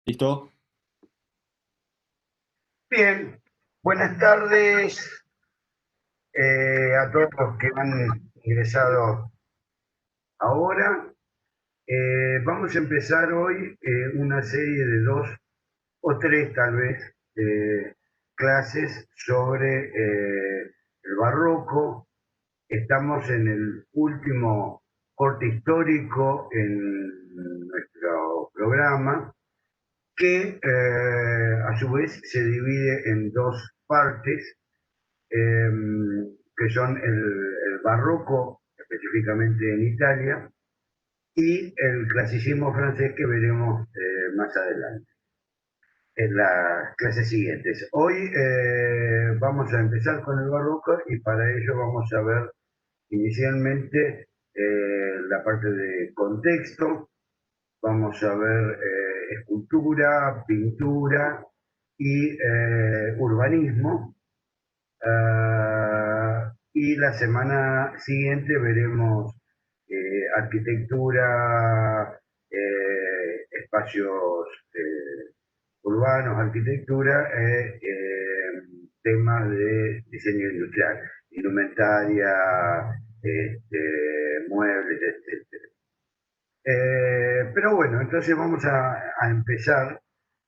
¿Listo? Bien, buenas tardes a todos los que han ingresado ahora. Vamos a empezar hoy una serie de dos o tres tal vez clases sobre el barroco. Estamos en el último corte histórico en nuestro programa que a su vez se divide en dos partes eh, que son el barroco, específicamente en Italia, y el clasicismo francés que veremos más adelante, en las clases siguientes. Hoy vamos a empezar con el barroco y para ello vamos a ver inicialmente la parte de contexto, vamos a ver escultura, pintura y urbanismo. Y la semana siguiente veremos arquitectura, espacios urbanos, arquitectura, temas de diseño industrial, indumentaria, muebles, etc. Pero bueno, entonces vamos a empezar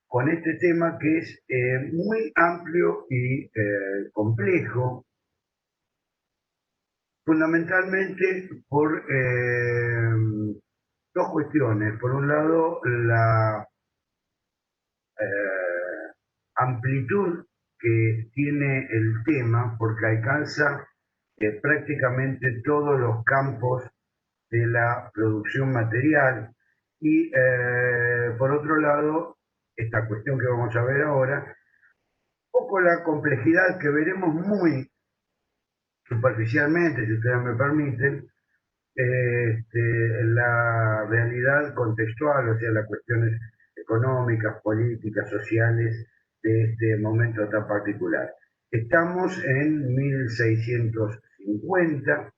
con este tema que es muy amplio y complejo, fundamentalmente por dos cuestiones. Por un lado, la amplitud que tiene el tema, porque alcanza prácticamente todos los campos de la producción material. Y por otro lado, esta cuestión que vamos a ver ahora, un poco la complejidad que veremos muy superficialmente, si ustedes me permiten, la realidad contextual, o sea, las cuestiones económicas, políticas, sociales de este momento tan particular. Estamos en 1650,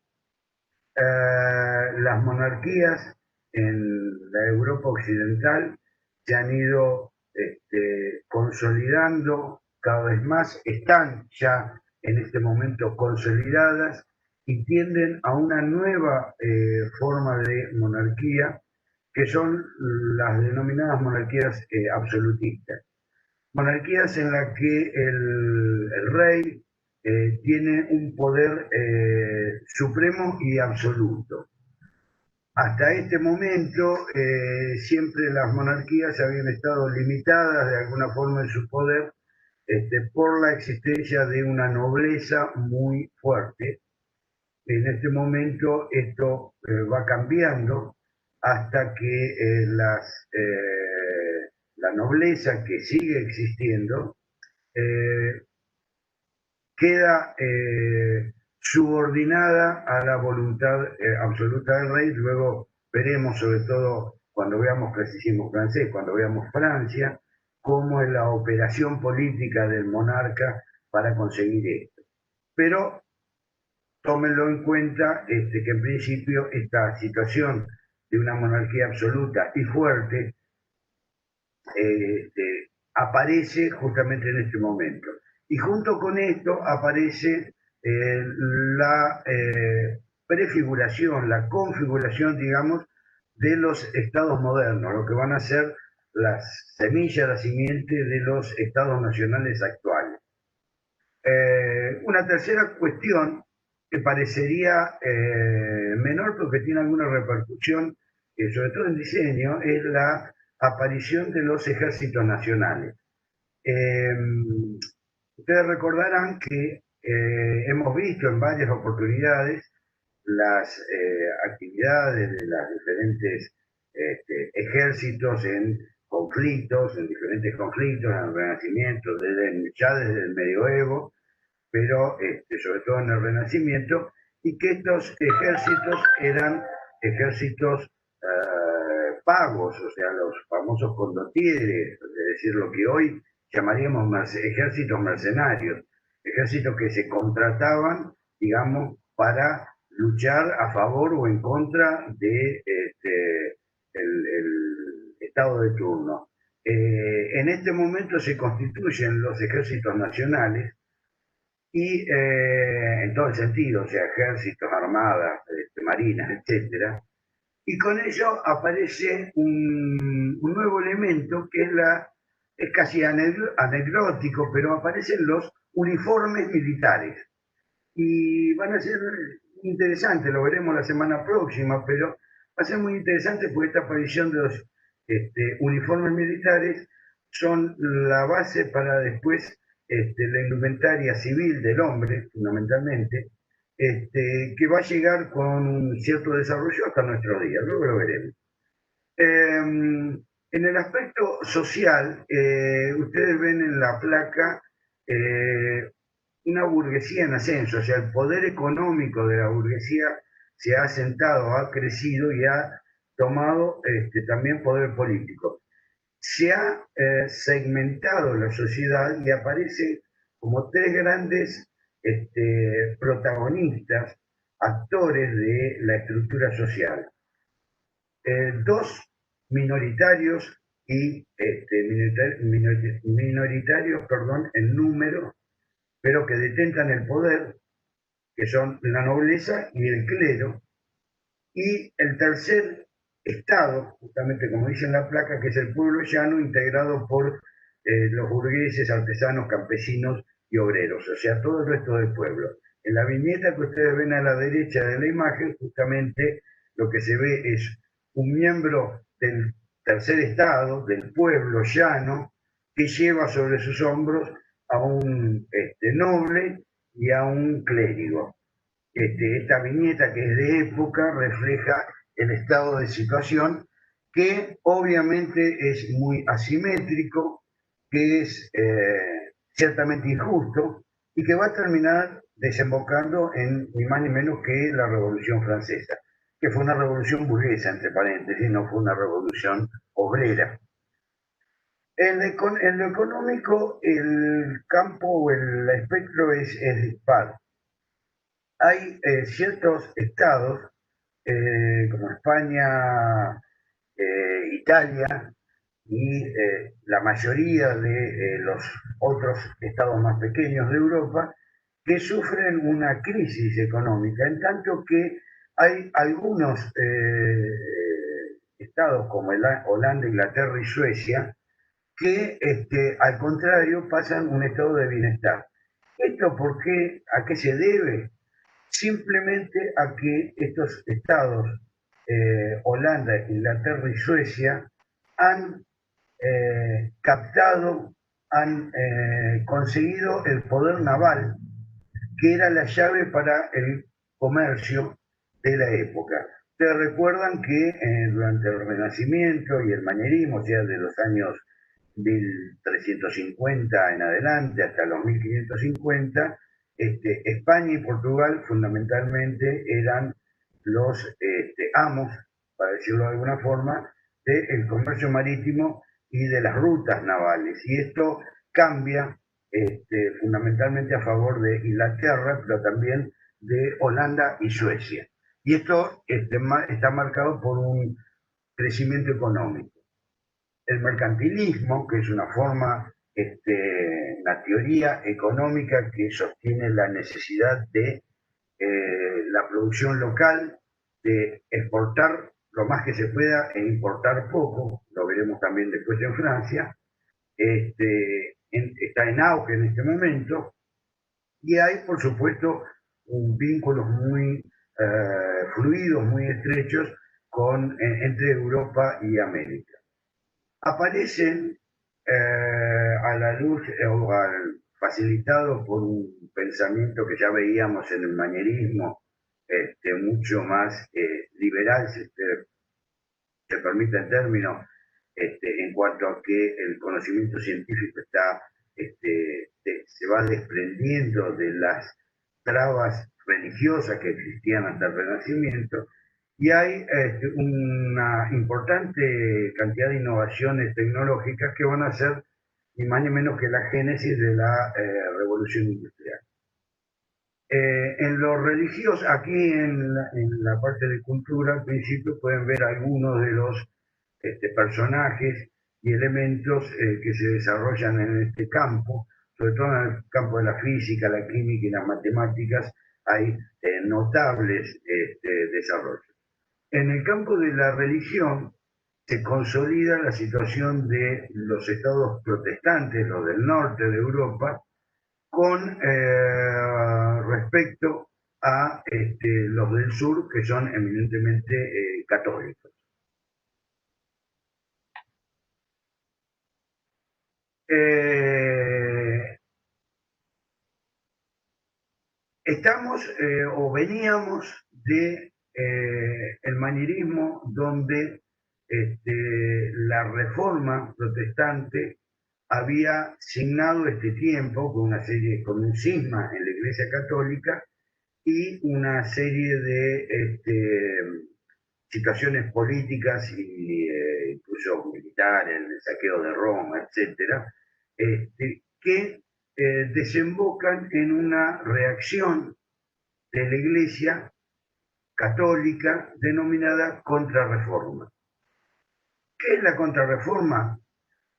las monarquías en la Europa occidental se han ido consolidando cada vez más, están ya en este momento consolidadas y tienden a una nueva forma de monarquía que son las denominadas monarquías absolutistas. Monarquías en las que el rey tiene un poder supremo y absoluto. Hasta este momento siempre las monarquías habían estado limitadas de alguna forma en su poder por la existencia de una nobleza muy fuerte. En este momento esto va cambiando hasta que la nobleza que sigue existiendo eh, queda subordinada a la voluntad absoluta del rey. Luego veremos, sobre todo cuando veamos clasicismo francés, cuando veamos Francia, cómo es la operación política del monarca para conseguir esto. Pero tómenlo en cuenta que en principio esta situación de una monarquía absoluta y fuerte aparece justamente en este momento. Y junto con esto aparece la prefiguración, la configuración, digamos, de los estados modernos, lo que van a ser las semillas, la simiente de los estados nacionales actuales. Una tercera cuestión que parecería menor porque tiene alguna repercusión, sobre todo en diseño, es la aparición de los ejércitos nacionales. Eh, Ustedes recordarán que hemos visto en varias oportunidades las actividades de los diferentes ejércitos en conflictos, en diferentes conflictos, en el Renacimiento, ya desde el Medioevo, pero sobre todo en el Renacimiento, y que estos ejércitos eran ejércitos pagos, o sea, los famosos condottieri, es decir, lo que hoy llamaríamos ejércitos mercenarios, ejércitos que se contrataban, digamos, para luchar a favor o en contra de el estado de turno. En este momento se constituyen los ejércitos nacionales y en todo el sentido, o sea, ejércitos, armadas, marinas, etcétera. Y con ello aparece un nuevo elemento que es casi anecdótico, pero aparecen los uniformes militares. Y van a ser interesantes, lo veremos la semana próxima, pero va a ser muy interesante porque esta aparición de los uniformes militares son la base para después la indumentaria civil del hombre, fundamentalmente, que va a llegar con un cierto desarrollo hasta nuestros días, luego lo veremos. En el aspecto social, ustedes ven en la placa una burguesía en ascenso, o sea, el poder económico de la burguesía se ha asentado, ha crecido y ha tomado también poder político. Se ha segmentado la sociedad y aparecen como tres grandes protagonistas, actores de la estructura social. Dos minoritarios y minoritarios, perdón, en número, pero que detentan el poder, que son la nobleza y el clero, y el tercer estado, justamente como dice en la placa, que es el pueblo llano, integrado por los burgueses, artesanos, campesinos y obreros, o sea, todo el resto del pueblo. En la viñeta que ustedes ven a la derecha de la imagen, justamente lo que se ve es un miembro del tercer estado, del pueblo llano, que lleva sobre sus hombros a un noble y a un clérigo. Esta viñeta, que es de época, refleja el estado de situación, que obviamente es muy asimétrico, que es ciertamente injusto y que va a terminar desembocando en ni más ni menos que la Revolución Francesa, que fue una revolución burguesa, entre paréntesis, no fue una revolución obrera. En lo económico, el campo o el espectro es dispar. Hay ciertos estados, como España, Italia y la mayoría de los otros estados más pequeños de Europa, que sufren una crisis económica, en tanto que hay algunos estados como Holanda, Inglaterra y Suecia que al contrario pasan un estado de bienestar. ¿Esto por qué? ¿A qué se debe? Simplemente a que estos estados, Holanda, Inglaterra y Suecia, han captado, han conseguido el poder naval, que era la llave para el comercio de la época. Ustedes recuerdan que durante el Renacimiento y el manierismo, o sea, de los años 1350 en adelante hasta los 1550, España y Portugal fundamentalmente eran los amos, para decirlo de alguna forma, del comercio marítimo y de las rutas navales. Y esto cambia fundamentalmente a favor de Inglaterra, pero también de Holanda y Suecia. Y esto está marcado por un crecimiento económico. El mercantilismo, que es una forma, una teoría económica que sostiene la necesidad de la producción local, de exportar lo más que se pueda e importar poco, lo veremos también después en Francia, está en auge en este momento, y hay, por supuesto, vínculos muy fluidos, muy estrechos entre Europa y América. Aparecen a la luz o facilitado por un pensamiento que ya veíamos en el manierismo, mucho más liberal, si se permite el término, en cuanto a que el conocimiento científico se va desprendiendo de las trabas religiosas que existían hasta el Renacimiento, y hay una importante cantidad de innovaciones tecnológicas que van a ser ni más ni menos que la génesis de la revolución industrial. En lo religioso, aquí en la parte de cultura, al principio pueden ver algunos de los personajes y elementos que se desarrollan en este campo, sobre todo en el campo de la física, la química y las matemáticas, hay notables desarrollos. En el campo de la religión se consolida la situación de los estados protestantes, los del norte de Europa, con respecto a los del sur, que son eminentemente católicos. Estamos o veníamos de el manierismo, donde la reforma protestante había signado este tiempo con una serie, con un cisma en la Iglesia Católica y una serie de situaciones políticas y incluso militares, el saqueo de Roma, etcétera, que desembocan en una reacción de la Iglesia Católica denominada Contrarreforma. ¿Qué es la Contrarreforma?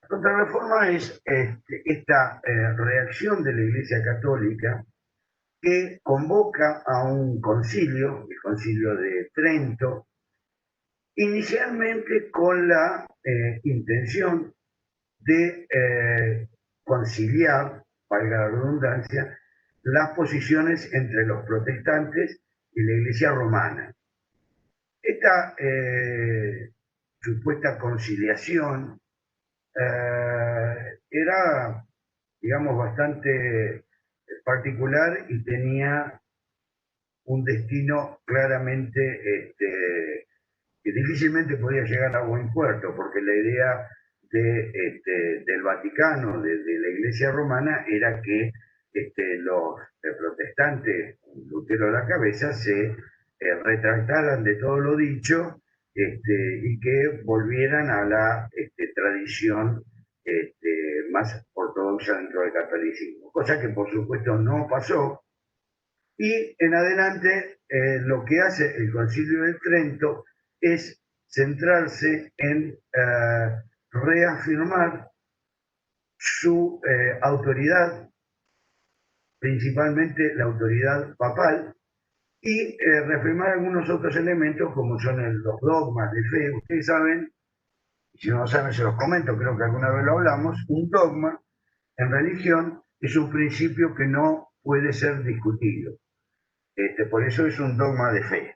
La Contrarreforma es esta reacción de la Iglesia Católica que convoca a un concilio, el Concilio de Trento, inicialmente con la intención de conciliar, valga la redundancia, las posiciones entre los protestantes y la Iglesia romana. Esta supuesta conciliación era, digamos, bastante particular y tenía un destino claramente que difícilmente podía llegar a buen puerto, porque la idea del Vaticano, de la Iglesia Romana, era que los protestantes, Lutero a la cabeza, se retractaran de todo lo dicho y que volvieran a la tradición más ortodoxa dentro del catolicismo, cosa que por supuesto no pasó. Y en adelante lo que hace el Concilio de Trento es centrarse en reafirmar su autoridad, principalmente la autoridad papal, y reafirmar algunos otros elementos como son los dogmas de fe. Ustedes saben, si no lo saben se los comento, creo que alguna vez lo hablamos, un dogma en religión es un principio que no puede ser discutido. Por eso es un dogma de fe.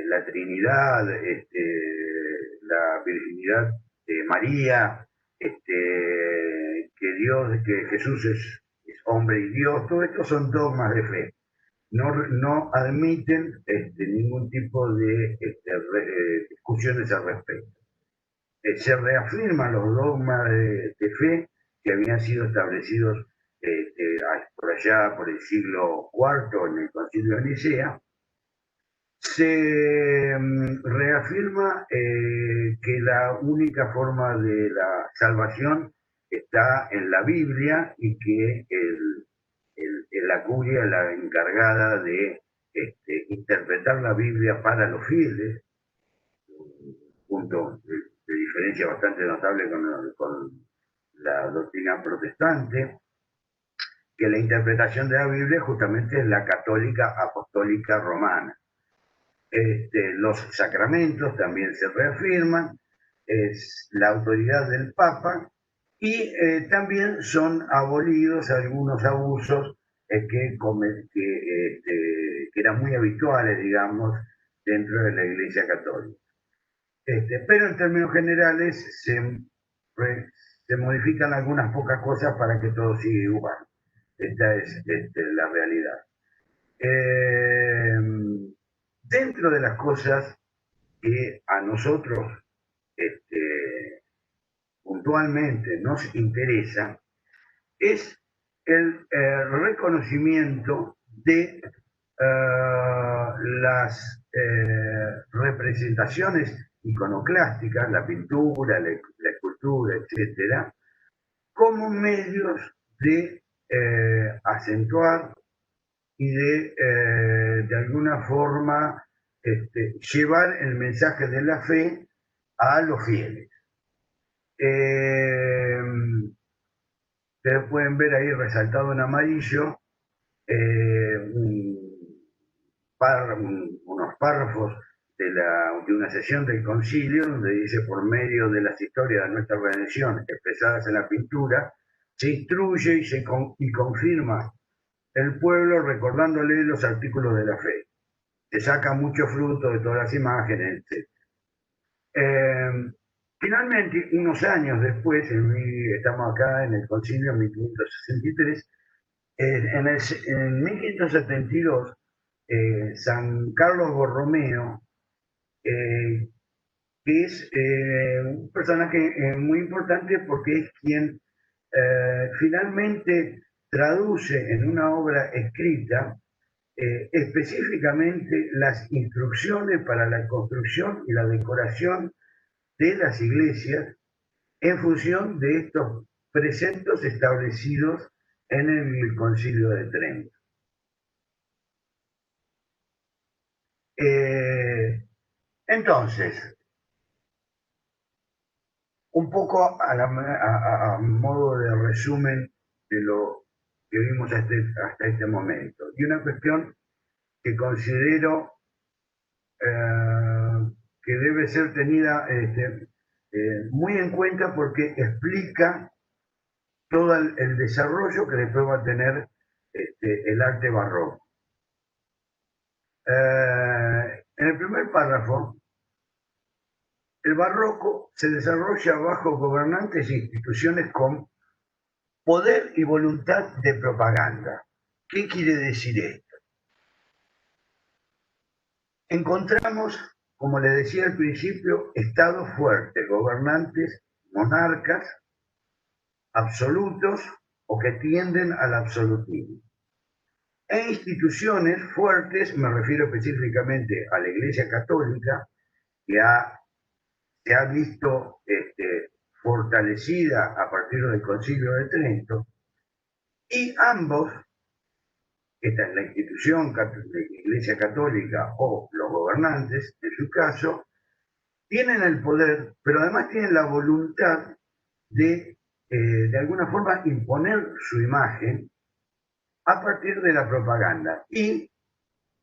La Trinidad, la virginidad de María, que Dios, que Jesús es hombre y Dios, todo esto son dogmas de fe. No admiten ningún tipo de discusiones al respecto. Se reafirman los dogmas de fe que habían sido establecidos por allá por el siglo IV en el Concilio de Nicea. Se reafirma que la única forma de la salvación está en la Biblia y que la curia es la encargada de interpretar la Biblia para los fieles, un punto de diferencia bastante notable con la doctrina protestante, que la interpretación de la Biblia justamente es la católica apostólica romana. Los sacramentos también se reafirman, es la autoridad del Papa y también son abolidos algunos abusos que eran muy habituales, digamos, dentro de la Iglesia Católica. Pero en términos generales se modifican algunas pocas cosas para que todo siga igual. Esta es la realidad. Dentro de las cosas que a nosotros puntualmente nos interesa es el reconocimiento de las representaciones iconoclásticas, la pintura, la escultura, etcétera, como medios de acentuar y de alguna forma llevar el mensaje de la fe a los fieles. Eh, Ustedes pueden ver ahí resaltado en amarillo unos párrafos de una sesión del concilio donde dice: por medio de las historias de nuestra redención expresadas en la pintura, se instruye y confirma el pueblo recordándole los artículos de la fe. Se saca mucho fruto de todas las imágenes, etc. Eh, Finalmente, unos años después, estamos acá en el concilio en 1563, en 1572, San Carlos Borromeo, eh, que es un personaje muy importante porque es quien finalmente traduce en una obra escrita específicamente las instrucciones para la construcción y la decoración de las iglesias en función de estos preceptos establecidos en el Concilio de Trento. Entonces, un poco a modo de resumen de lo que vimos hasta este momento. Y una cuestión que considero que debe ser tenida muy en cuenta porque explica todo el desarrollo que después va a tener el arte barroco. En el primer párrafo, el barroco se desarrolla bajo gobernantes e instituciones con poder y voluntad de propaganda. ¿Qué quiere decir esto? Encontramos, como les decía al principio, estados fuertes, gobernantes, monarcas, absolutos o que tienden al absolutismo. E instituciones fuertes, me refiero específicamente a la Iglesia Católica, que se ha visto fortalecida a partir del Concilio de Trento, y ambos, esta es la institución de la Iglesia Católica o los gobernantes, en su caso, tienen el poder, pero además tienen la voluntad de alguna forma, imponer su imagen a partir de la propaganda. Y,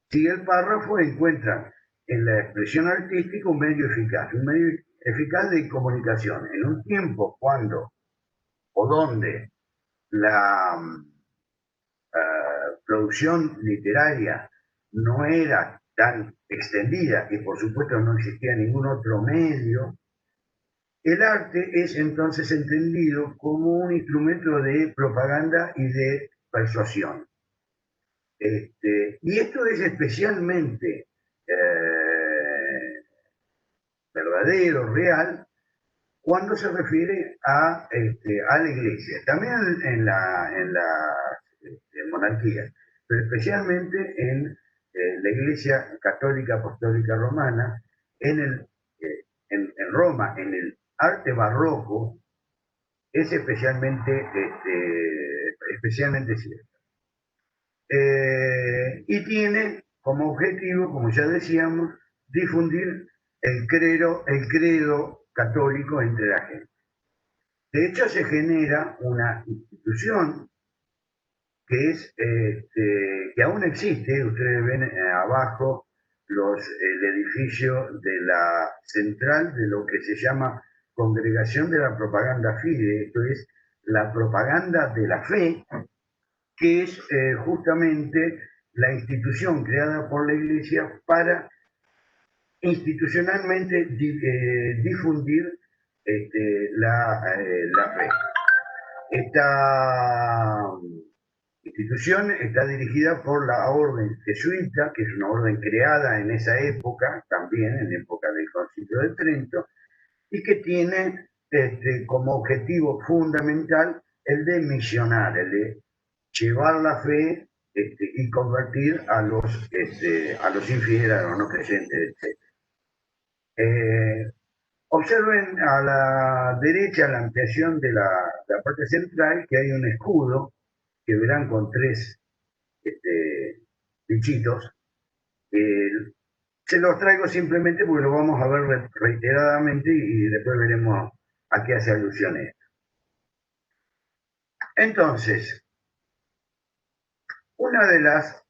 sigue el párrafo, encuentran en la expresión artística un medio eficaz de comunicación, en un tiempo cuando o donde la producción literaria no era tan extendida y por supuesto no existía ningún otro medio. El arte es entonces entendido como un instrumento de propaganda y de persuasión. Y esto es especialmente verdadero, real, cuando se refiere a la iglesia, también en la monarquía, pero especialmente en la iglesia católica apostólica romana, en Roma, en el arte barroco, es especialmente cierto. Y tiene como objetivo, como ya decíamos, difundir el credo católico entre la gente. De hecho, se genera una institución que aún existe. Ustedes ven abajo el edificio de la central de lo que se llama Congregación de la Propaganda Fide, esto es la propaganda de la fe, que es justamente la institución creada por la Iglesia para institucionalmente difundir la fe. Esta institución está dirigida por la Orden Jesuita, que es una orden creada en esa época, también en época del Concilio de Trento, y que tiene como objetivo fundamental el de misionar, el de llevar la fe y convertir a los infieles, a los no creyentes, etc. Observen a la derecha, la ampliación de la parte central, que hay un escudo que verán con tres bichitos. Se los traigo simplemente porque lo vamos a ver reiteradamente y después veremos a qué hace alusión esto. Entonces, una de las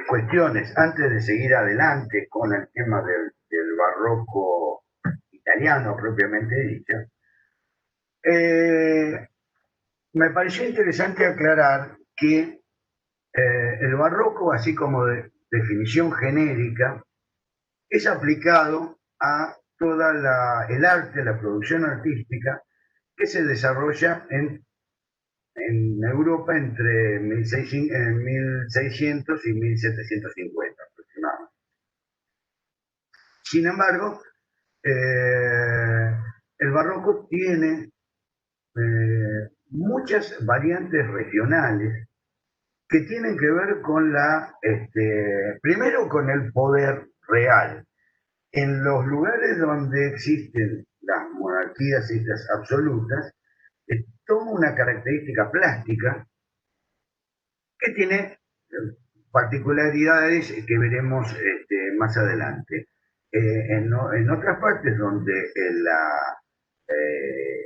cuestiones, antes de seguir adelante con el tema del barroco italiano propiamente dicho, me pareció interesante aclarar que el barroco, así como de definición genérica, es aplicado a toda el arte, la producción artística que se desarrolla en Europa entre 1600 y 1750 aproximadamente. Sin embargo, el barroco tiene muchas variantes regionales que tienen que ver con primero con el poder real. En los lugares donde existen las monarquías estas absolutas, toma una característica plástica que tiene particularidades que veremos más adelante. En otras partes donde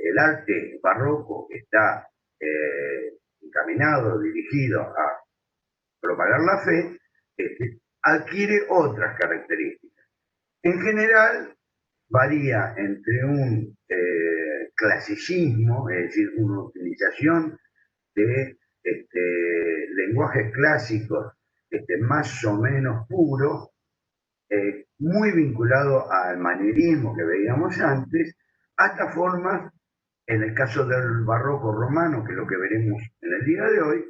el arte barroco está encaminado, dirigido a propagar la fe, adquiere otras características. En general, varía entre un clasicismo, es decir, una utilización de lenguajes clásicos más o menos puros, muy vinculado al manierismo que veíamos antes, hasta formas, en el caso del barroco romano, que es lo que veremos en el día de hoy,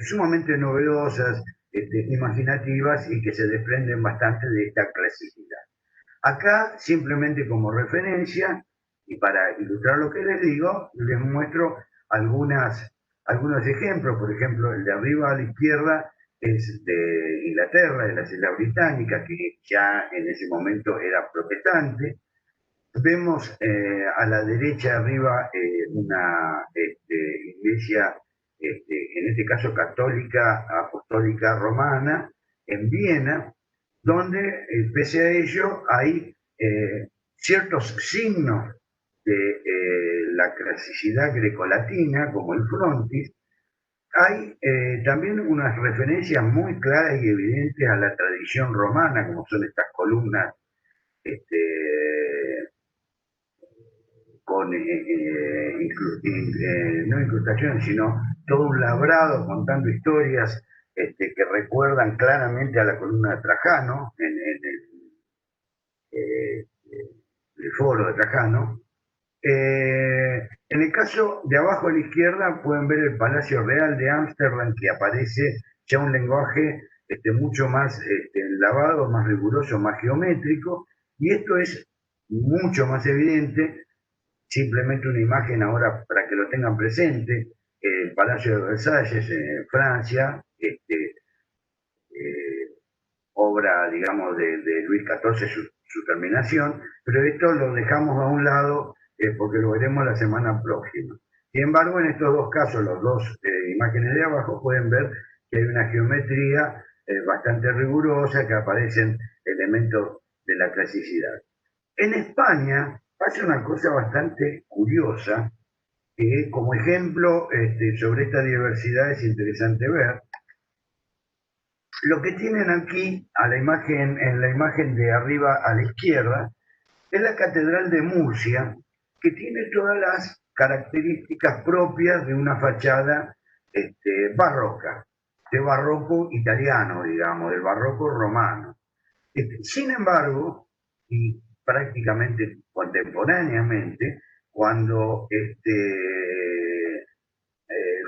sumamente novedosas, imaginativas y que se desprenden bastante de esta clasicidad. Acá, simplemente como referencia, y para ilustrar lo que les digo, les muestro algunos ejemplos. Por ejemplo, el de arriba a la izquierda es de Inglaterra, de las Islas Británicas, que ya en ese momento era protestante. Vemos a la derecha arriba una iglesia, en este caso católica, apostólica romana, en Viena, donde pese a ello hay ciertos signos de la clasicidad grecolatina, como el frontis. Hay también unas referencias muy claras y evidentes a la tradición romana, como son estas columnas con no incrustaciones, sino todo un labrado contando historias que recuerdan claramente a la columna de Trajano, el foro de Trajano. En el caso de abajo a la izquierda pueden ver el Palacio Real de Ámsterdam, que aparece ya un lenguaje mucho más lavado, más riguroso, más geométrico, y esto es mucho más evidente. Simplemente una imagen ahora para que lo tengan presente, el Palacio de Versalles en Francia, obra, digamos, de Luis XIV, su terminación, pero esto lo dejamos a un lado porque lo veremos la semana próxima. Sin embargo, en estos dos casos, los dos imágenes de abajo, pueden ver que hay una geometría bastante rigurosa, que aparecen elementos de la clasicidad. En España pasa una cosa bastante curiosa, que como ejemplo sobre esta diversidad es interesante ver. Lo que tienen aquí en la imagen de arriba a la izquierda es la Catedral de Murcia, que tiene todas las características propias de una fachada barroca, de barroco italiano, digamos, del barroco romano. Sin embargo, y prácticamente contemporáneamente, cuando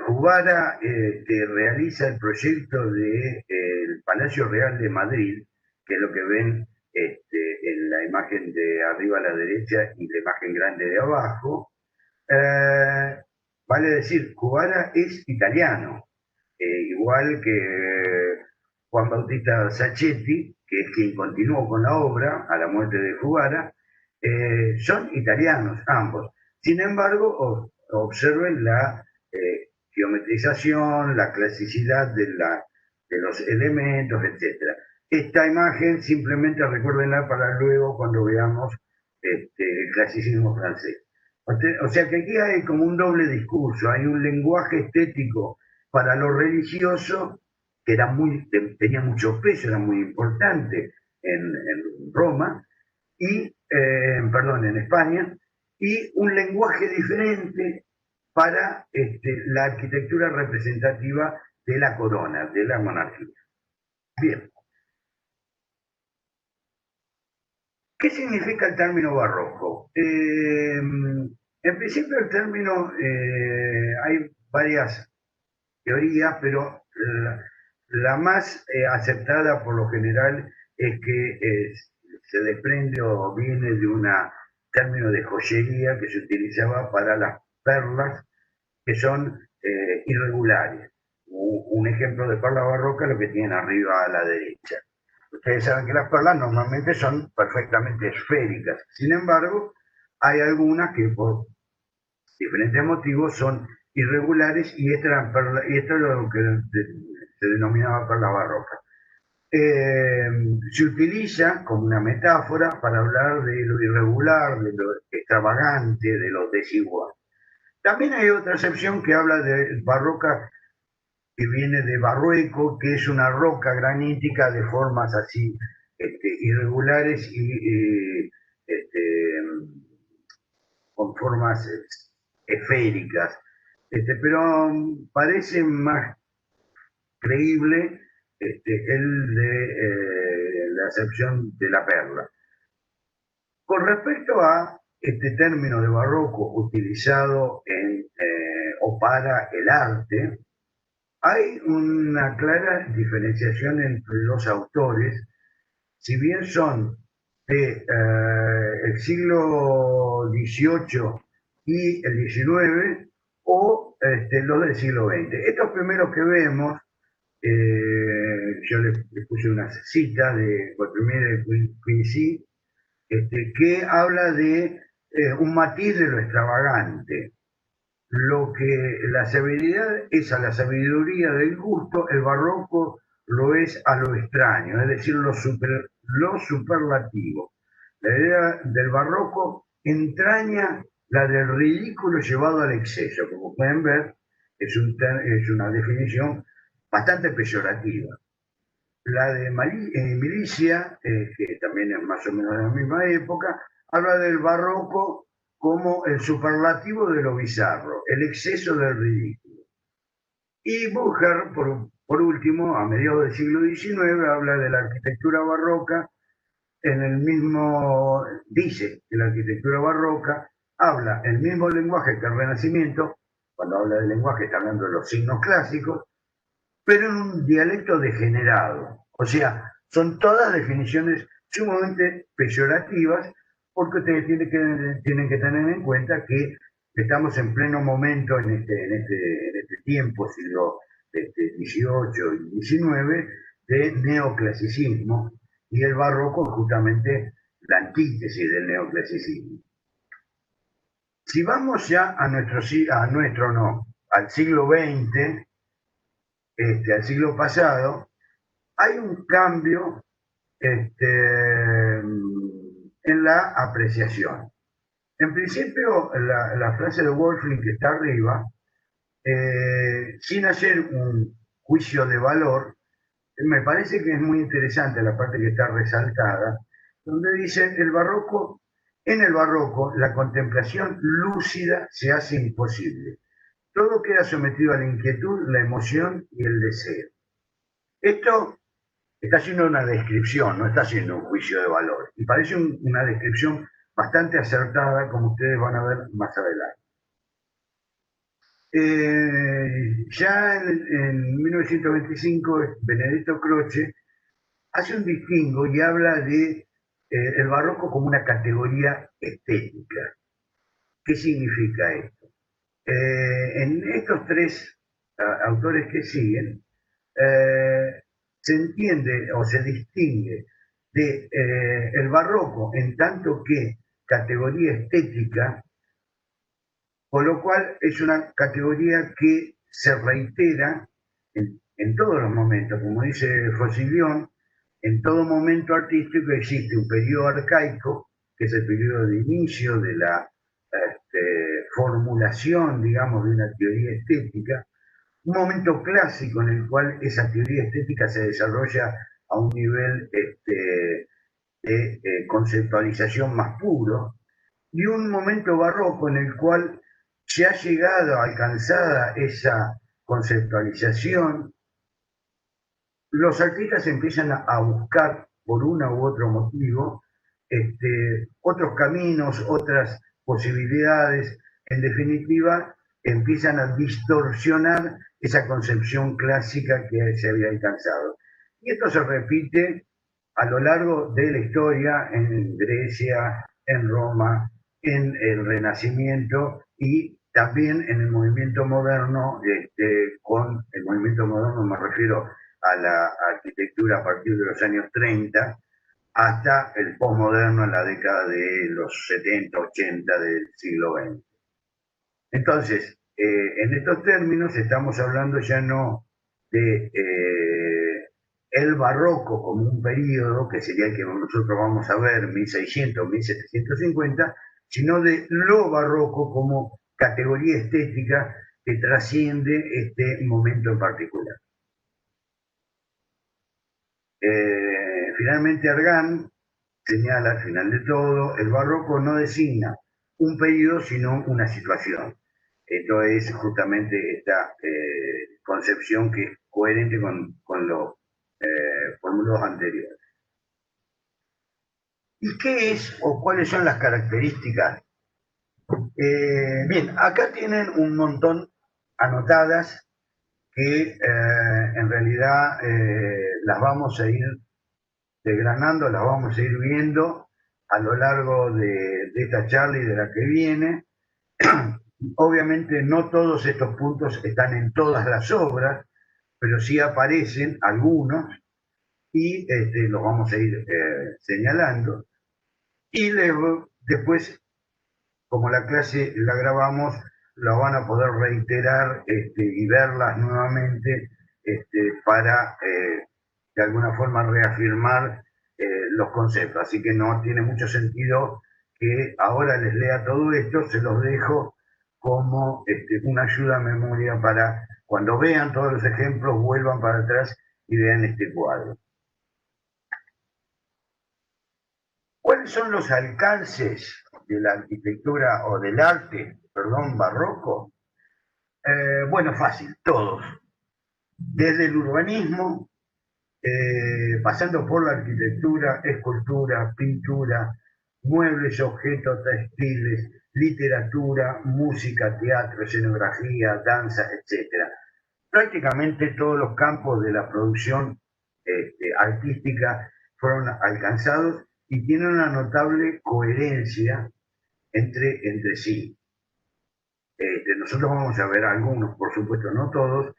Juvara realiza el proyecto del Palacio Real de Madrid, que es lo que ven en la imagen de arriba a la derecha y la imagen grande de abajo, vale decir, Juvara es italiano, igual que Juan Bautista Sacchetti, que es quien continuó con la obra a la muerte de Juvara, son italianos ambos. Sin embargo, observen la geometrización, la clasicidad de los elementos, etc. Esta imagen simplemente recuérdenla para luego cuando veamos el clasicismo francés. O sea que aquí hay como un doble discurso, hay un lenguaje estético para lo religioso que tenía mucho peso, era muy importante en Roma, perdón, en España, y un lenguaje diferente para la arquitectura representativa de la corona, de la monarquía. Bien. ¿Qué significa el término barroco? En principio el término, hay varias teorías, pero la más aceptada por lo general es que se desprende o viene de un término de joyería que se utilizaba para las perlas que son irregulares. Un ejemplo de perla barroca es lo que tienen arriba a la derecha. Ustedes saben que las perlas normalmente son perfectamente esféricas. Sin embargo, hay algunas que por diferentes motivos son irregulares y esto es lo que se denominaba perla barroca. Se utiliza como una metáfora para hablar de lo irregular, de lo extravagante, de lo desigual. También hay otra excepción que habla de barroca, que viene de barrueco, que es una roca granítica de formas así irregulares y con formas esféricas. Pero parece más creíble el de la excepción de la perla. Con respecto a este término de barroco utilizado o para el arte, hay una clara diferenciación entre los autores, si bien son de el siglo XVIII y el XIX, o los del siglo XX. Estos primeros que vemos, yo les puse unas citas de Guatemala y Quincy, que habla de un matiz de lo extravagante. Lo que la severidad es a la sabiduría del gusto, el barroco lo es a lo extraño, es decir, lo superlativo. La idea del barroco entraña la del ridículo llevado al exceso. Como pueden ver, es una definición bastante peyorativa. La de Milicia, que también es más o menos de la misma época, habla del barroco como el superlativo de lo bizarro, el exceso del ridículo. Y Bucher, por último, a mediados del siglo XIX, habla de la arquitectura barroca dice que la arquitectura barroca habla el mismo lenguaje que el Renacimiento. Cuando habla de lenguaje está hablando de los signos clásicos, pero en un dialecto degenerado. O sea, son todas definiciones sumamente peyorativas, porque ustedes tienen que tener en cuenta que estamos en pleno momento en este tiempo, siglo XVIII y XIX, de neoclasicismo, y el barroco es justamente la antítesis del neoclasicismo. Si vamos ya al siglo XX, al siglo pasado, hay un cambio en la apreciación. En principio, la frase de Wolfling que está arriba, sin hacer un juicio de valor, me parece que es muy interesante la parte que está resaltada, donde dice en el barroco la contemplación lúcida se hace imposible. Todo queda sometido a la inquietud, la emoción y el deseo. Esto está haciendo una descripción, no está haciendo un juicio de valor. Y parece una descripción bastante acertada, como ustedes van a ver más adelante. Ya en 1925, Benedetto Croce hace un distingo y habla de el barroco como una categoría estética. ¿Qué significa esto? En estos tres autores que siguen, se entiende o se distingue de el barroco en tanto que categoría estética, con lo cual es una categoría que se reitera en todos los momentos, como dice Fosilión, en todo momento artístico existe un periodo arcaico que es el periodo de inicio de la formulación, digamos, de una teoría estética, un momento clásico en el cual esa teoría estética se desarrolla a un nivel de conceptualización más puro, y un momento barroco en el cual se ha llegado a alcanzada esa conceptualización, los artistas empiezan a buscar, por uno u otro motivo, otros caminos, otras posibilidades, en definitiva, empiezan a distorsionar esa concepción clásica que se había alcanzado. Y esto se repite a lo largo de la historia en Grecia, en Roma, en el Renacimiento y también en el movimiento moderno. Con el movimiento moderno me refiero a la arquitectura a partir de los años 30 hasta el posmoderno en la década de los 70, 80 del siglo XX. Entonces, en estos términos estamos hablando ya no de el barroco como un periodo, que sería el que nosotros vamos a ver, 1600, 1750, sino de lo barroco como categoría estética que trasciende este momento en particular. Finalmente Argan señala al final de todo, el barroco no designa un periodo sino una situación. Esto es justamente esta concepción que es coherente con los fórmulas anteriores. ¿Y qué es o cuáles son las características? Bien, acá tienen un montón anotadas que en realidad las vamos a ir desgranando, las vamos a ir viendo a lo largo de esta charla y de la que viene. Obviamente no todos estos puntos están en todas las obras, pero sí aparecen algunos y los vamos a ir señalando. Y luego, después, como la clase la grabamos, la van a poder reiterar y verlas nuevamente para de alguna forma reafirmar los conceptos. Así que no tiene mucho sentido que ahora les lea todo esto, se los dejo como una ayuda a memoria para cuando vean todos los ejemplos, vuelvan para atrás y vean este cuadro. ¿Cuáles son los alcances de la arquitectura o del arte, perdón, barroco? Bueno, fácil, todos. Desde el urbanismo, pasando por la arquitectura, escultura, pintura, muebles, objetos, textiles, literatura, música, teatro, escenografía, danza, etc. Prácticamente todos los campos de la producción artística fueron alcanzados y tienen una notable coherencia entre sí. Nosotros vamos a ver algunos, por supuesto no todos,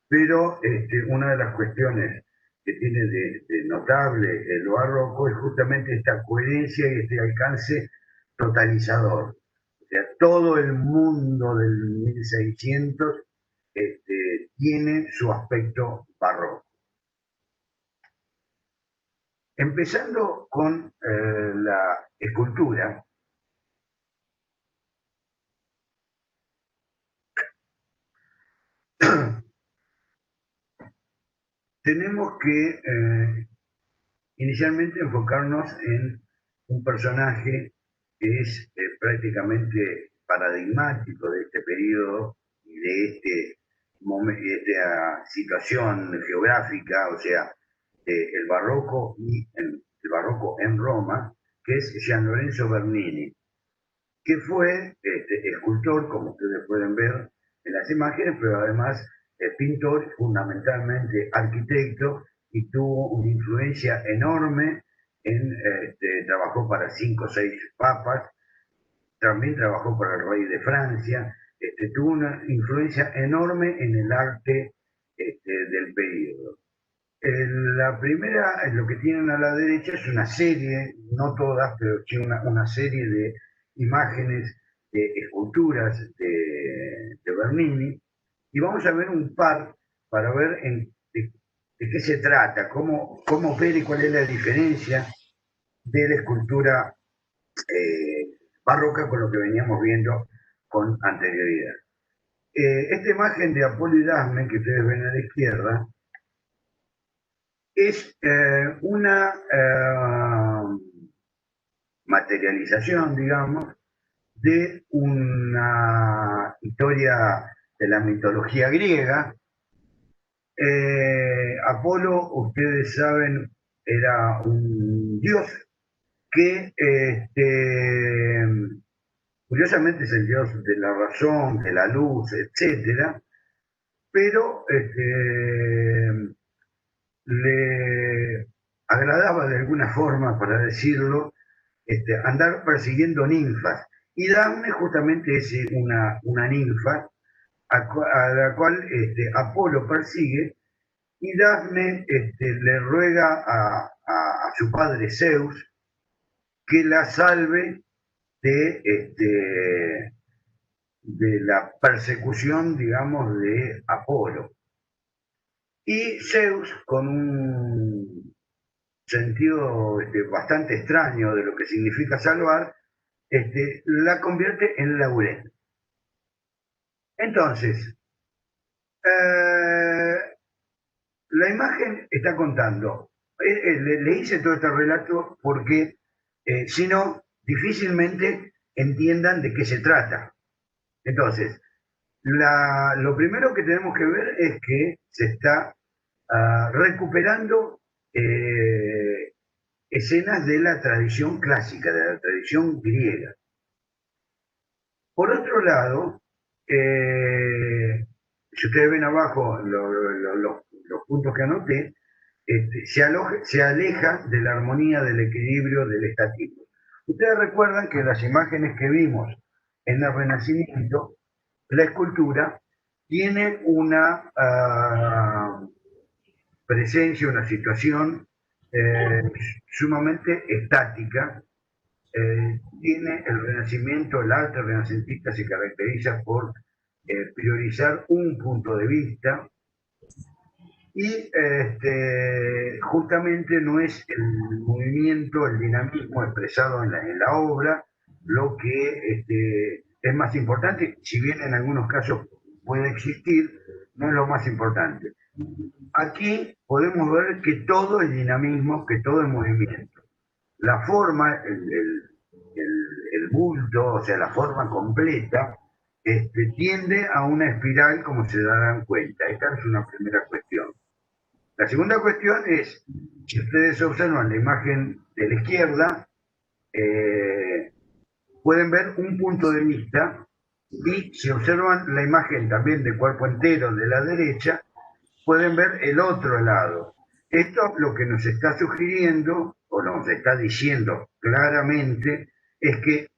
pero una de las cuestiones que tiene de notable el barroco es justamente esta coherencia y este alcance totalizador. O sea, todo el mundo del 1600 tiene su aspecto barroco. Empezando con la escultura, tenemos que inicialmente enfocarnos en un personaje que es prácticamente paradigmático de este periodo y de esta situación geográfica, o sea, el barroco y el barroco en Roma, que es Gian Lorenzo Bernini, que fue escultor, como ustedes pueden ver en las imágenes, pero además pintor, fundamentalmente arquitecto, y tuvo una influencia enorme trabajó para 5 o 6 papas, también trabajó para el rey de Francia, tuvo una influencia enorme en el arte del periodo. La primera, lo que tienen a la derecha es una serie, no todas, pero sí una serie de imágenes, de esculturas de Bernini, y vamos a ver un par para ver de qué se trata, cómo ver y cuál es la diferencia de la escultura barroca con lo que veníamos viendo con anterioridad. Esta imagen de Apolo y Dafne que ustedes ven a la izquierda es una materialización, digamos, de una historia de la mitología griega. Apolo, ustedes saben, era un dios que curiosamente es el dios de la razón, de la luz, etcétera, pero le agradaba de alguna forma, para decirlo, andar persiguiendo ninfas. Y Dafne justamente es una ninfa a la cual Apolo persigue, y Dafne le ruega a su padre Zeus que la salve de la persecución, digamos, de Apolo. Y Zeus, con un sentido bastante extraño de lo que significa salvar, la convierte en laurel. Entonces, la imagen está contando. Le hice todo este relato porque, si no, difícilmente entiendan de qué se trata. Entonces, lo primero que tenemos que ver es que se está recuperando escenas de la tradición clásica, de la tradición griega. Por otro lado, si ustedes ven abajo los puntos que anoté, se aleja de la armonía, del equilibrio, del estatismo. Ustedes recuerdan que las imágenes que vimos en el Renacimiento, la escultura tiene una presencia, una situación sumamente estática. Tiene el Renacimiento, el arte renacentista se caracteriza por priorizar un punto de vista, y justamente no es el movimiento, el dinamismo expresado en la obra lo que es más importante, si bien en algunos casos puede existir, no es lo más importante. Aquí podemos ver que todo es dinamismo, que todo es movimiento. La forma, el bulto, o sea, la forma completa, tiende a una espiral, como se darán cuenta. Esta es una primera cuestión. La segunda cuestión es, si ustedes observan la imagen de la izquierda, pueden ver un punto de vista, y si observan la imagen también de cuerpo entero de la derecha, pueden ver el otro lado. Esto lo que nos está sugiriendo, o nos está diciendo claramente, es que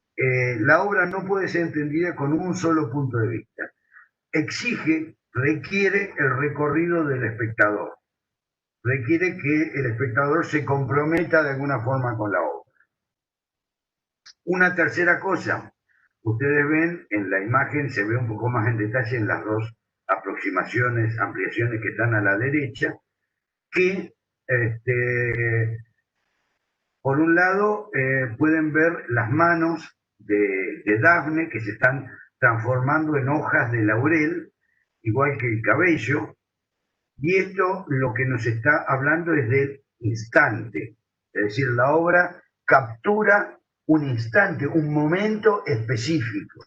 la obra no puede ser entendida con un solo punto de vista. Requiere el recorrido del espectador. Requiere que el espectador se comprometa de alguna forma con la obra. Una tercera cosa, ustedes ven en la imagen, se ve un poco más en detalle en las dos aproximaciones, ampliaciones que están a la derecha, que por un lado pueden ver las manos de Dafne que se están transformando en hojas de laurel, igual que el cabello, y esto lo que nos está hablando es del instante, es decir, la obra captura un instante, un momento específico.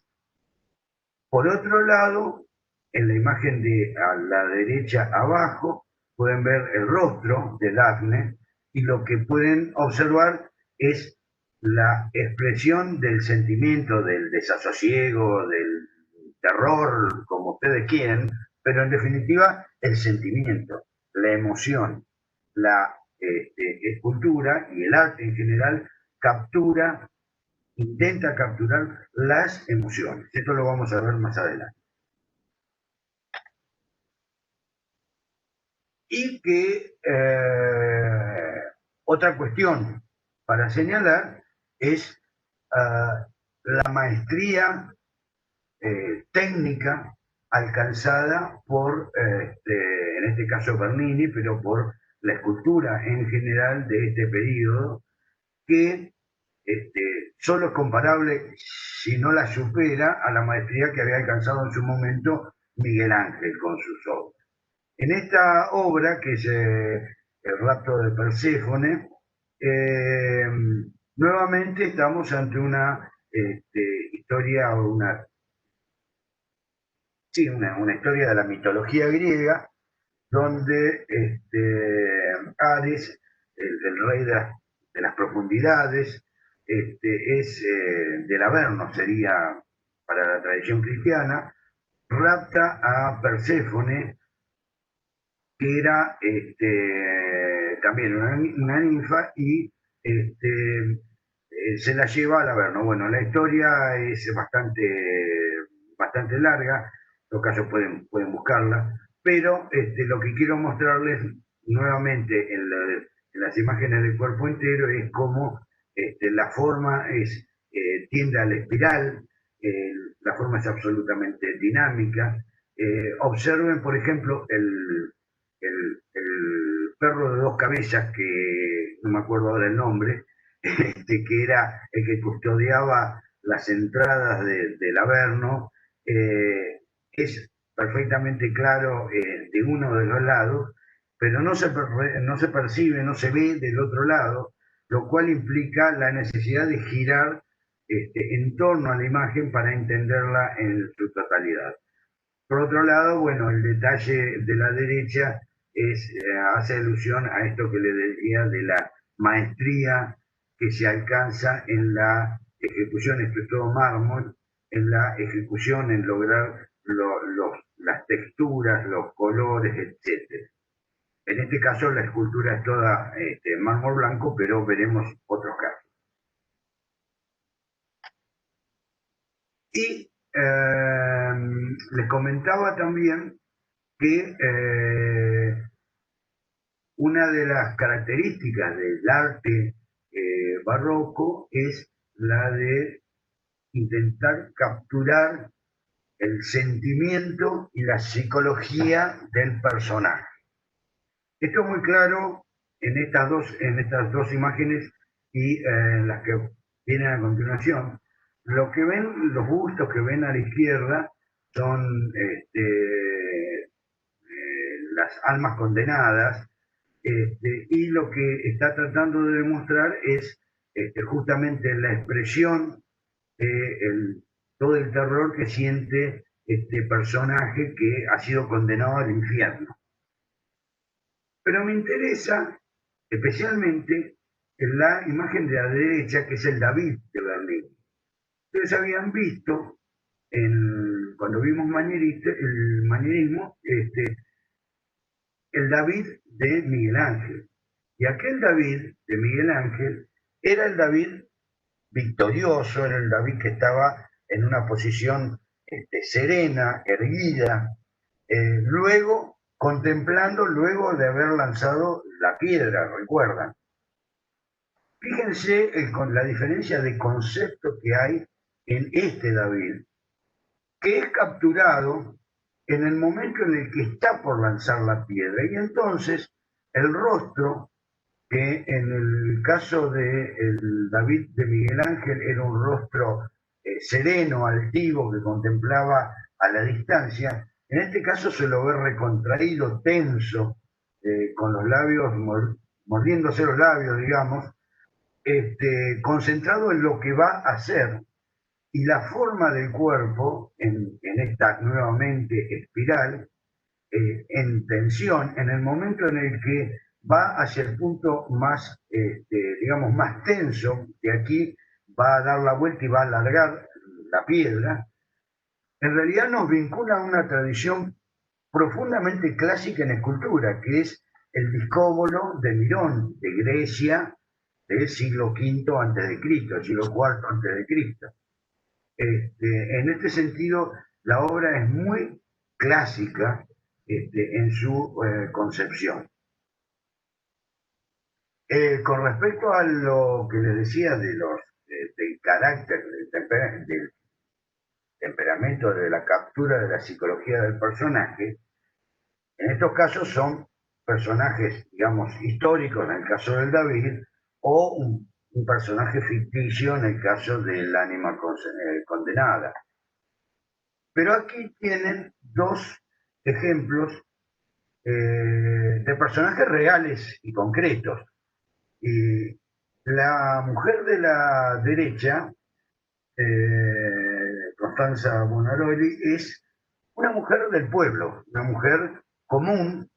Por otro lado, en la imagen de a la derecha abajo, pueden ver el rostro de Dafne, y lo que pueden observar es la expresión del sentimiento, del desasosiego, del terror, como ustedes quieren, pero en definitiva el sentimiento, la emoción, la escultura y el arte en general intenta capturar las emociones. Esto lo vamos a ver más adelante. Y que otra cuestión para señalar es la maestría técnica alcanzada por, en este caso Bernini, pero por la escultura en general de este periodo, que solo es comparable, si no la supera, a la maestría que había alcanzado en su momento Miguel Ángel con sus obras. En esta obra, que es El rapto de Perséfone, nuevamente estamos ante una historia, o una historia de la mitología griega, donde Hades, el rey de las profundidades, es del Averno, sería para la tradición cristiana, rapta a Perséfone, que era también una ninfa, y se la lleva al Averno. Bueno, la historia es bastante larga, en todo caso pueden buscarla, pero lo que quiero mostrarles nuevamente en las imágenes del cuerpo entero es cómo la forma tiende a la espiral, la forma es absolutamente dinámica. Observen, por ejemplo, el perro de dos cabezas, que no me acuerdo ahora el nombre, que era el que custodiaba las entradas del Averno, es perfectamente claro de uno de los lados, pero no se percibe, no se ve del otro lado, lo cual implica la necesidad de girar en torno a la imagen para entenderla en su totalidad. Por otro lado, bueno, el detalle de la derecha hace alusión a esto que le decía de la maestría que se alcanza en la ejecución, esto es todo mármol, en la ejecución, en lograr las texturas, los colores, etc. En este caso la escultura es toda mármol blanco, pero veremos otros casos. Y les comentaba también que una de las características del arte barroco es la de intentar capturar el sentimiento y la psicología del personaje. Esto es muy claro en estas dos imágenes y en las que vienen a continuación. Lo que ven, los bustos que ven a la izquierda, son las almas condenadas, y lo que está tratando de demostrar es justamente la expresión de todo el terror que siente este personaje que ha sido condenado al infierno. Pero me interesa especialmente la imagen de la derecha, que es el David de Bernini. Ustedes habían visto, cuando vimos el manierismo, el David de Miguel Ángel. Y aquel David de Miguel Ángel era el David victorioso, era el David que estaba en una posición serena, erguida, contemplando luego de haber lanzado la piedra, recuerdan. Fíjense con la diferencia de concepto que hay en este David, que es capturado en el momento en el que está por lanzar la piedra, y entonces el rostro, que en el caso del David de Miguel Ángel era un rostro sereno, altivo, que contemplaba a la distancia, en este caso se lo ve recontraído, tenso, con los labios, mordiéndose los labios, digamos, concentrado en lo que va a hacer. Y la forma del cuerpo, en esta nuevamente espiral, en tensión, en el momento en el que va hacia el punto más, digamos, más tenso, que aquí va a dar la vuelta y va a alargar la piedra, en realidad nos vincula a una tradición profundamente clásica en escultura, que es el discóbolo de Mirón, de Grecia, del siglo V a.C., siglo IV a.C. En este sentido, la obra es muy clásica en su concepción. Con respecto a lo que les decía del carácter, del temperamento, de la captura de la psicología del personaje, en estos casos son personajes, digamos, históricos, en el caso del David, o un personaje ficticio en el caso del ánima condenada. Pero aquí tienen dos ejemplos de personajes reales y concretos. Y la mujer de la derecha, Constanza Bonaroli, es una mujer del pueblo, una mujer común.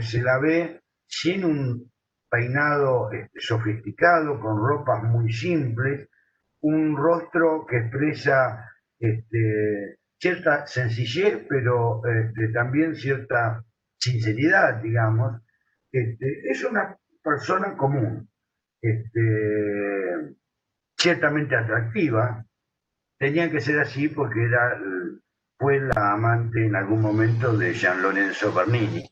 Se la ve sin un peinado sofisticado, con ropas muy simples, un rostro que expresa cierta sencillez, pero también cierta sinceridad, digamos. Es una persona común, ciertamente atractiva. Tenía que ser así porque fue la amante en algún momento de Gian Lorenzo Bernini.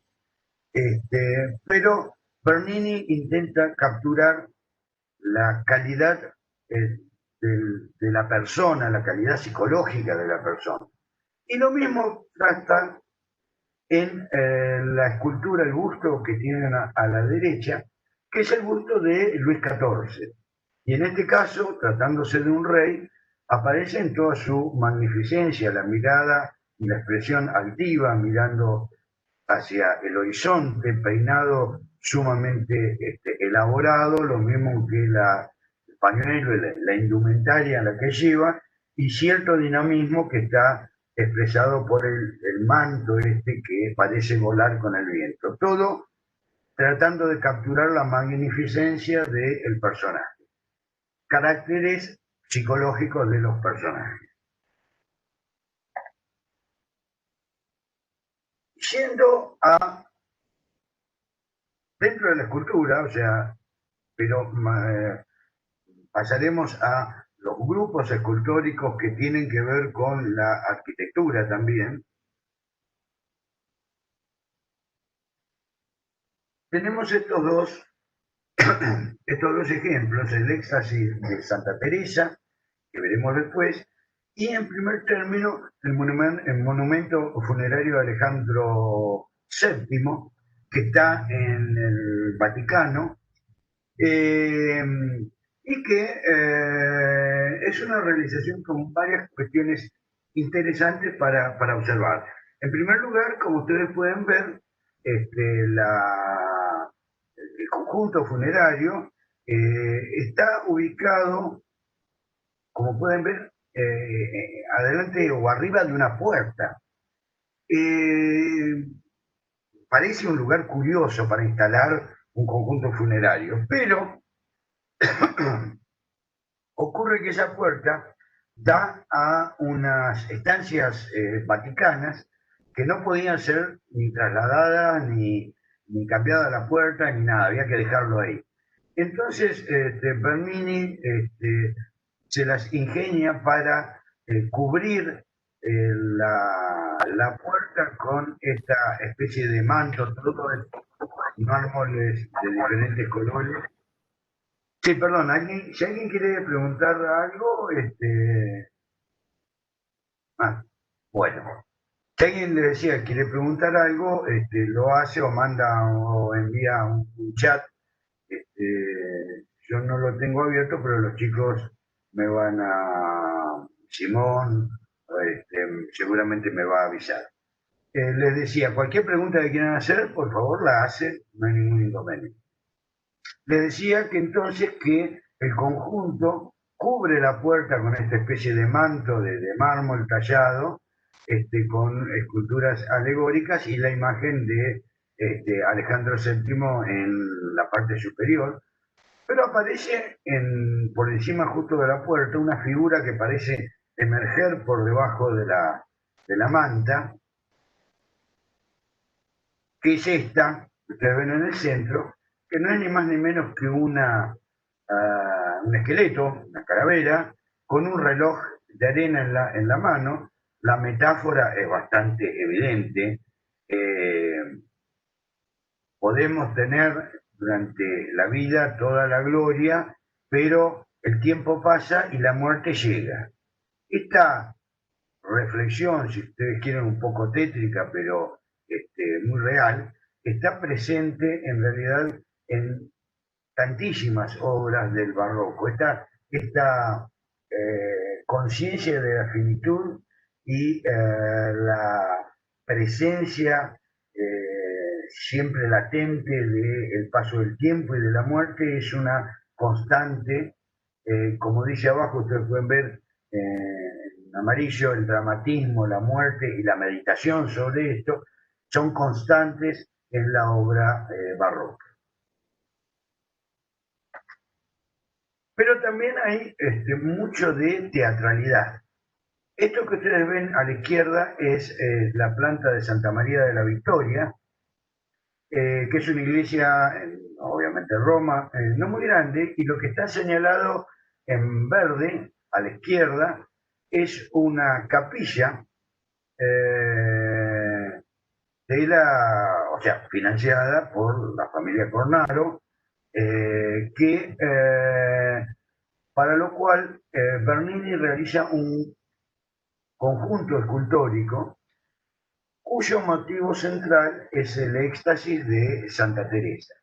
Pero Bernini intenta capturar la calidad de la persona, la calidad psicológica de la persona. Y lo mismo trata en la escultura, el busto que tienen a la derecha, que es el busto de Luis XIV. Y en este caso, tratándose de un rey, aparece en toda su magnificencia, la mirada y la expresión altiva, mirando hacia el horizonte, peinado sumamente elaborado, lo mismo que el pañuelo, la indumentaria en la que lleva, y cierto dinamismo que está expresado por el manto que parece volar con el viento. Todo tratando de capturar la magnificencia del personaje. Caracteres psicológicos de los personajes. Yendo dentro de la escultura, o sea, pero pasaremos a los grupos escultóricos que tienen que ver con la arquitectura también. Tenemos estos dos ejemplos, el éxtasis de Santa Teresa, que veremos después, y en primer término el monumento funerario de Alejandro VII, que está en el Vaticano, y que es una realización con varias cuestiones interesantes para observar. En primer lugar, como ustedes pueden ver, el conjunto funerario está ubicado, como pueden ver, adelante o arriba de una puerta. Parece un lugar curioso para instalar un conjunto funerario, pero ocurre que esa puerta da a unas estancias vaticanas que no podían ser ni trasladadas, ni cambiada la puerta, ni nada, había que dejarlo ahí. Entonces, Bernini se las ingenia para cubrir la puerta con esta especie de manto, todo de mármoles de diferentes colores. Sí, perdón, si alguien quiere preguntar algo, bueno, si alguien le decía quiere preguntar algo, lo hace o manda o envía un chat. Yo no lo tengo abierto, pero los chicos me van Simón, seguramente me va a avisar. Les decía, cualquier pregunta que quieran hacer, por favor la hacen, no hay ningún inconveniente. Les decía que entonces que el conjunto cubre la puerta con esta especie de manto de mármol tallado, con esculturas alegóricas y la imagen de Alejandro VII en la parte superior, pero aparece por encima justo de la puerta una figura que parece emerger por debajo de la manta, que es esta, que ustedes ven en el centro, que no es ni más ni menos que un esqueleto, una calavera, con un reloj de arena en la mano. La metáfora es bastante evidente. Podemos tener durante la vida toda la gloria, pero el tiempo pasa y la muerte llega. Esta reflexión, si ustedes quieren un poco tétrica, pero muy real, está presente en realidad en tantísimas obras del barroco. Esta conciencia de la finitud y la presencia siempre latente del paso del tiempo y de la muerte es una constante. Como dice abajo, ustedes pueden ver en amarillo el dramatismo, la muerte y la meditación sobre esto son constantes en la obra barroca. Pero también hay mucho de teatralidad. Esto que ustedes ven a la izquierda es la planta de Santa María de la Victoria, que es una iglesia, obviamente Roma, no muy grande, y lo que está señalado en verde a la izquierda es una capilla o sea, financiada por la familia Cornaro, para lo cual Bernini realiza un conjunto escultórico cuyo motivo central es el éxtasis de Santa Teresa.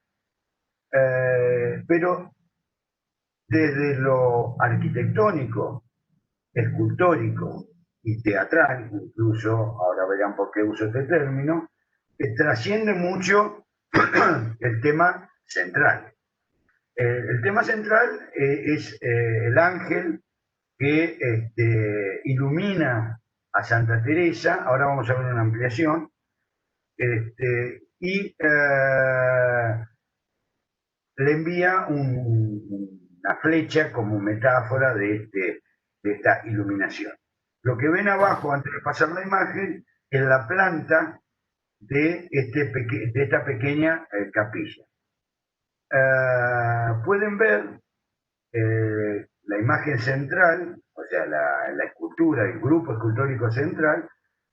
Pero desde lo arquitectónico, escultórico y teatral, incluso, ahora verán por qué uso este término, trasciende mucho el tema central. El tema central es el ángel que ilumina a Santa Teresa. Ahora vamos a ver una ampliación, y le envía una flecha como metáfora de esta iluminación. Lo que ven abajo, antes de pasar la imagen, es la planta de esta pequeña capilla. Pueden ver la imagen central, o sea, la escultura, el grupo escultórico central,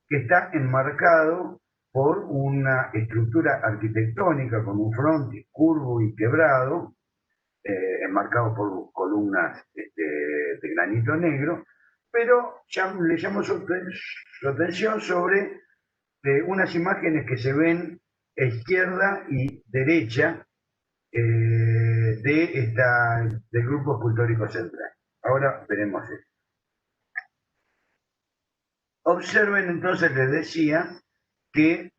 que está enmarcado por una estructura arquitectónica con un frontis curvo y quebrado, enmarcado por columnas de granito negro, pero le llamo su atención sobre unas imágenes que se ven a izquierda y derecha del grupo escultórico central. Ahora veremos esto. Observen entonces, les decía, que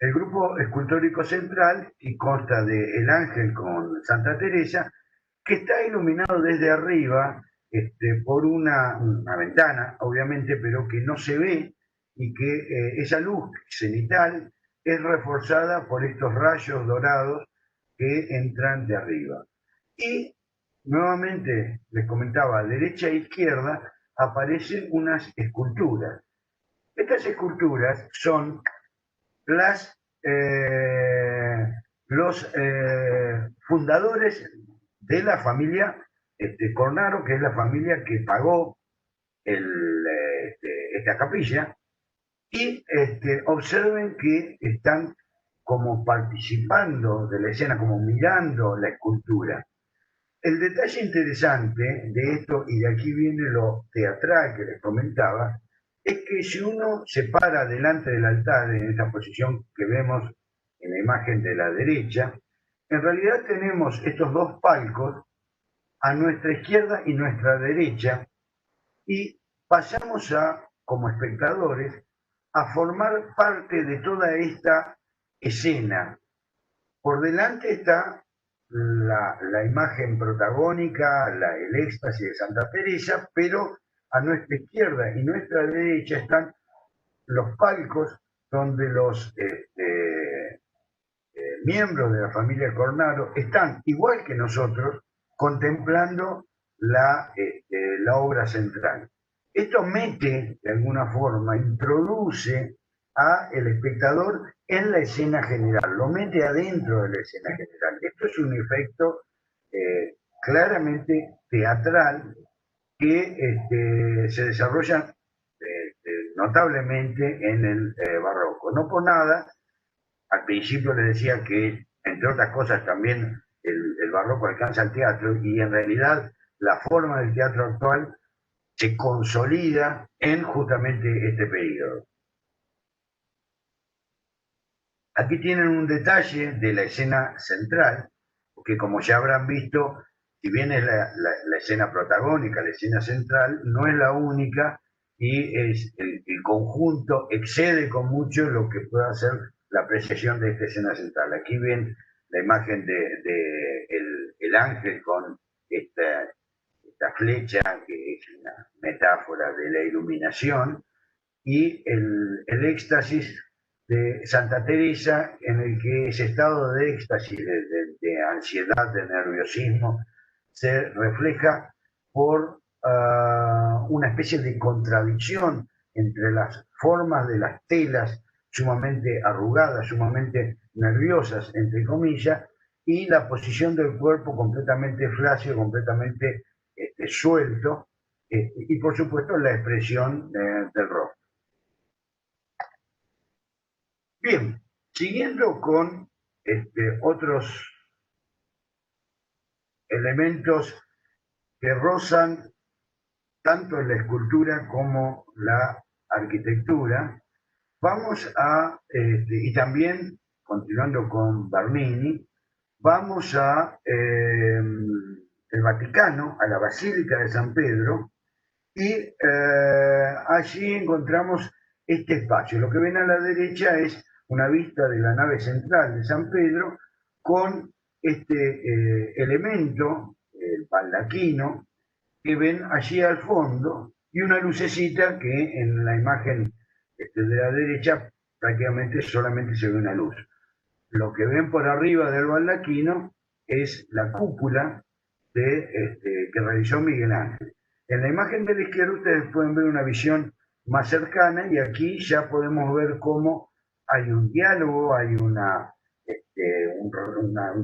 el grupo escultórico central, y consta de el ángel con Santa Teresa, que está iluminado desde arriba por una ventana, obviamente, pero que no se ve, y que esa luz cenital es reforzada por estos rayos dorados que entran de arriba. Y nuevamente, les comentaba, derecha e izquierda aparecen unas esculturas. Estas esculturas son los fundadores de la familia Cornaro, que es la familia que pagó esta capilla, y observen que están como participando de la escena, como mirando la escultura. El detalle interesante de esto, y de aquí viene lo teatral que les comentaba, es que si uno se para delante del altar, en esta posición que vemos en la imagen de la derecha, en realidad tenemos estos dos palcos a nuestra izquierda y nuestra derecha, y pasamos como espectadores, a formar parte de toda esta escena. Por delante está la imagen protagónica, el éxtasis de Santa Teresa, pero a nuestra izquierda y nuestra derecha están los palcos donde los miembros de la familia Cornaro están, igual que nosotros, contemplando la obra central. Esto mete, de alguna forma, introduce al espectador en la escena general, lo mete adentro de la escena general. Esto es un efecto claramente teatral que se desarrolla notablemente en el barroco. No por nada, al principio le decía que, entre otras cosas, también el barroco alcanza el teatro, y en realidad la forma del teatro actual se consolida en justamente este periodo. Aquí tienen un detalle de la escena central, que como ya habrán visto, si bien es la escena protagónica, la escena central, no es la única y es el conjunto excede con mucho lo que pueda ser la apreciación de esta escena central. Aquí ven la imagen de el ángel con esta flecha, que es una metáfora de la iluminación, y el éxtasis de Santa Teresa, en el que ese estado de éxtasis, de ansiedad, de nerviosismo, se refleja por una especie de contradicción entre las formas de las telas sumamente arrugadas, sumamente nerviosas, entre comillas, y la posición del cuerpo completamente flácido, completamente suelto, y por supuesto la expresión del rostro. Bien, siguiendo con otros elementos que rozan tanto en la escultura como la arquitectura, vamos a, y también, continuando con Bernini, vamos a el Vaticano, a la Basílica de San Pedro, y allí encontramos este espacio. Lo que ven a la derecha es una vista de la nave central de San Pedro con este elemento, el baldaquino, que ven allí al fondo y una lucecita que en la imagen de la derecha prácticamente solamente se ve una luz. Lo que ven por arriba del baldaquino es la cúpula que realizó Miguel Ángel. En la imagen de la izquierda ustedes pueden ver una visión más cercana y aquí ya podemos ver cómo hay un diálogo, hay un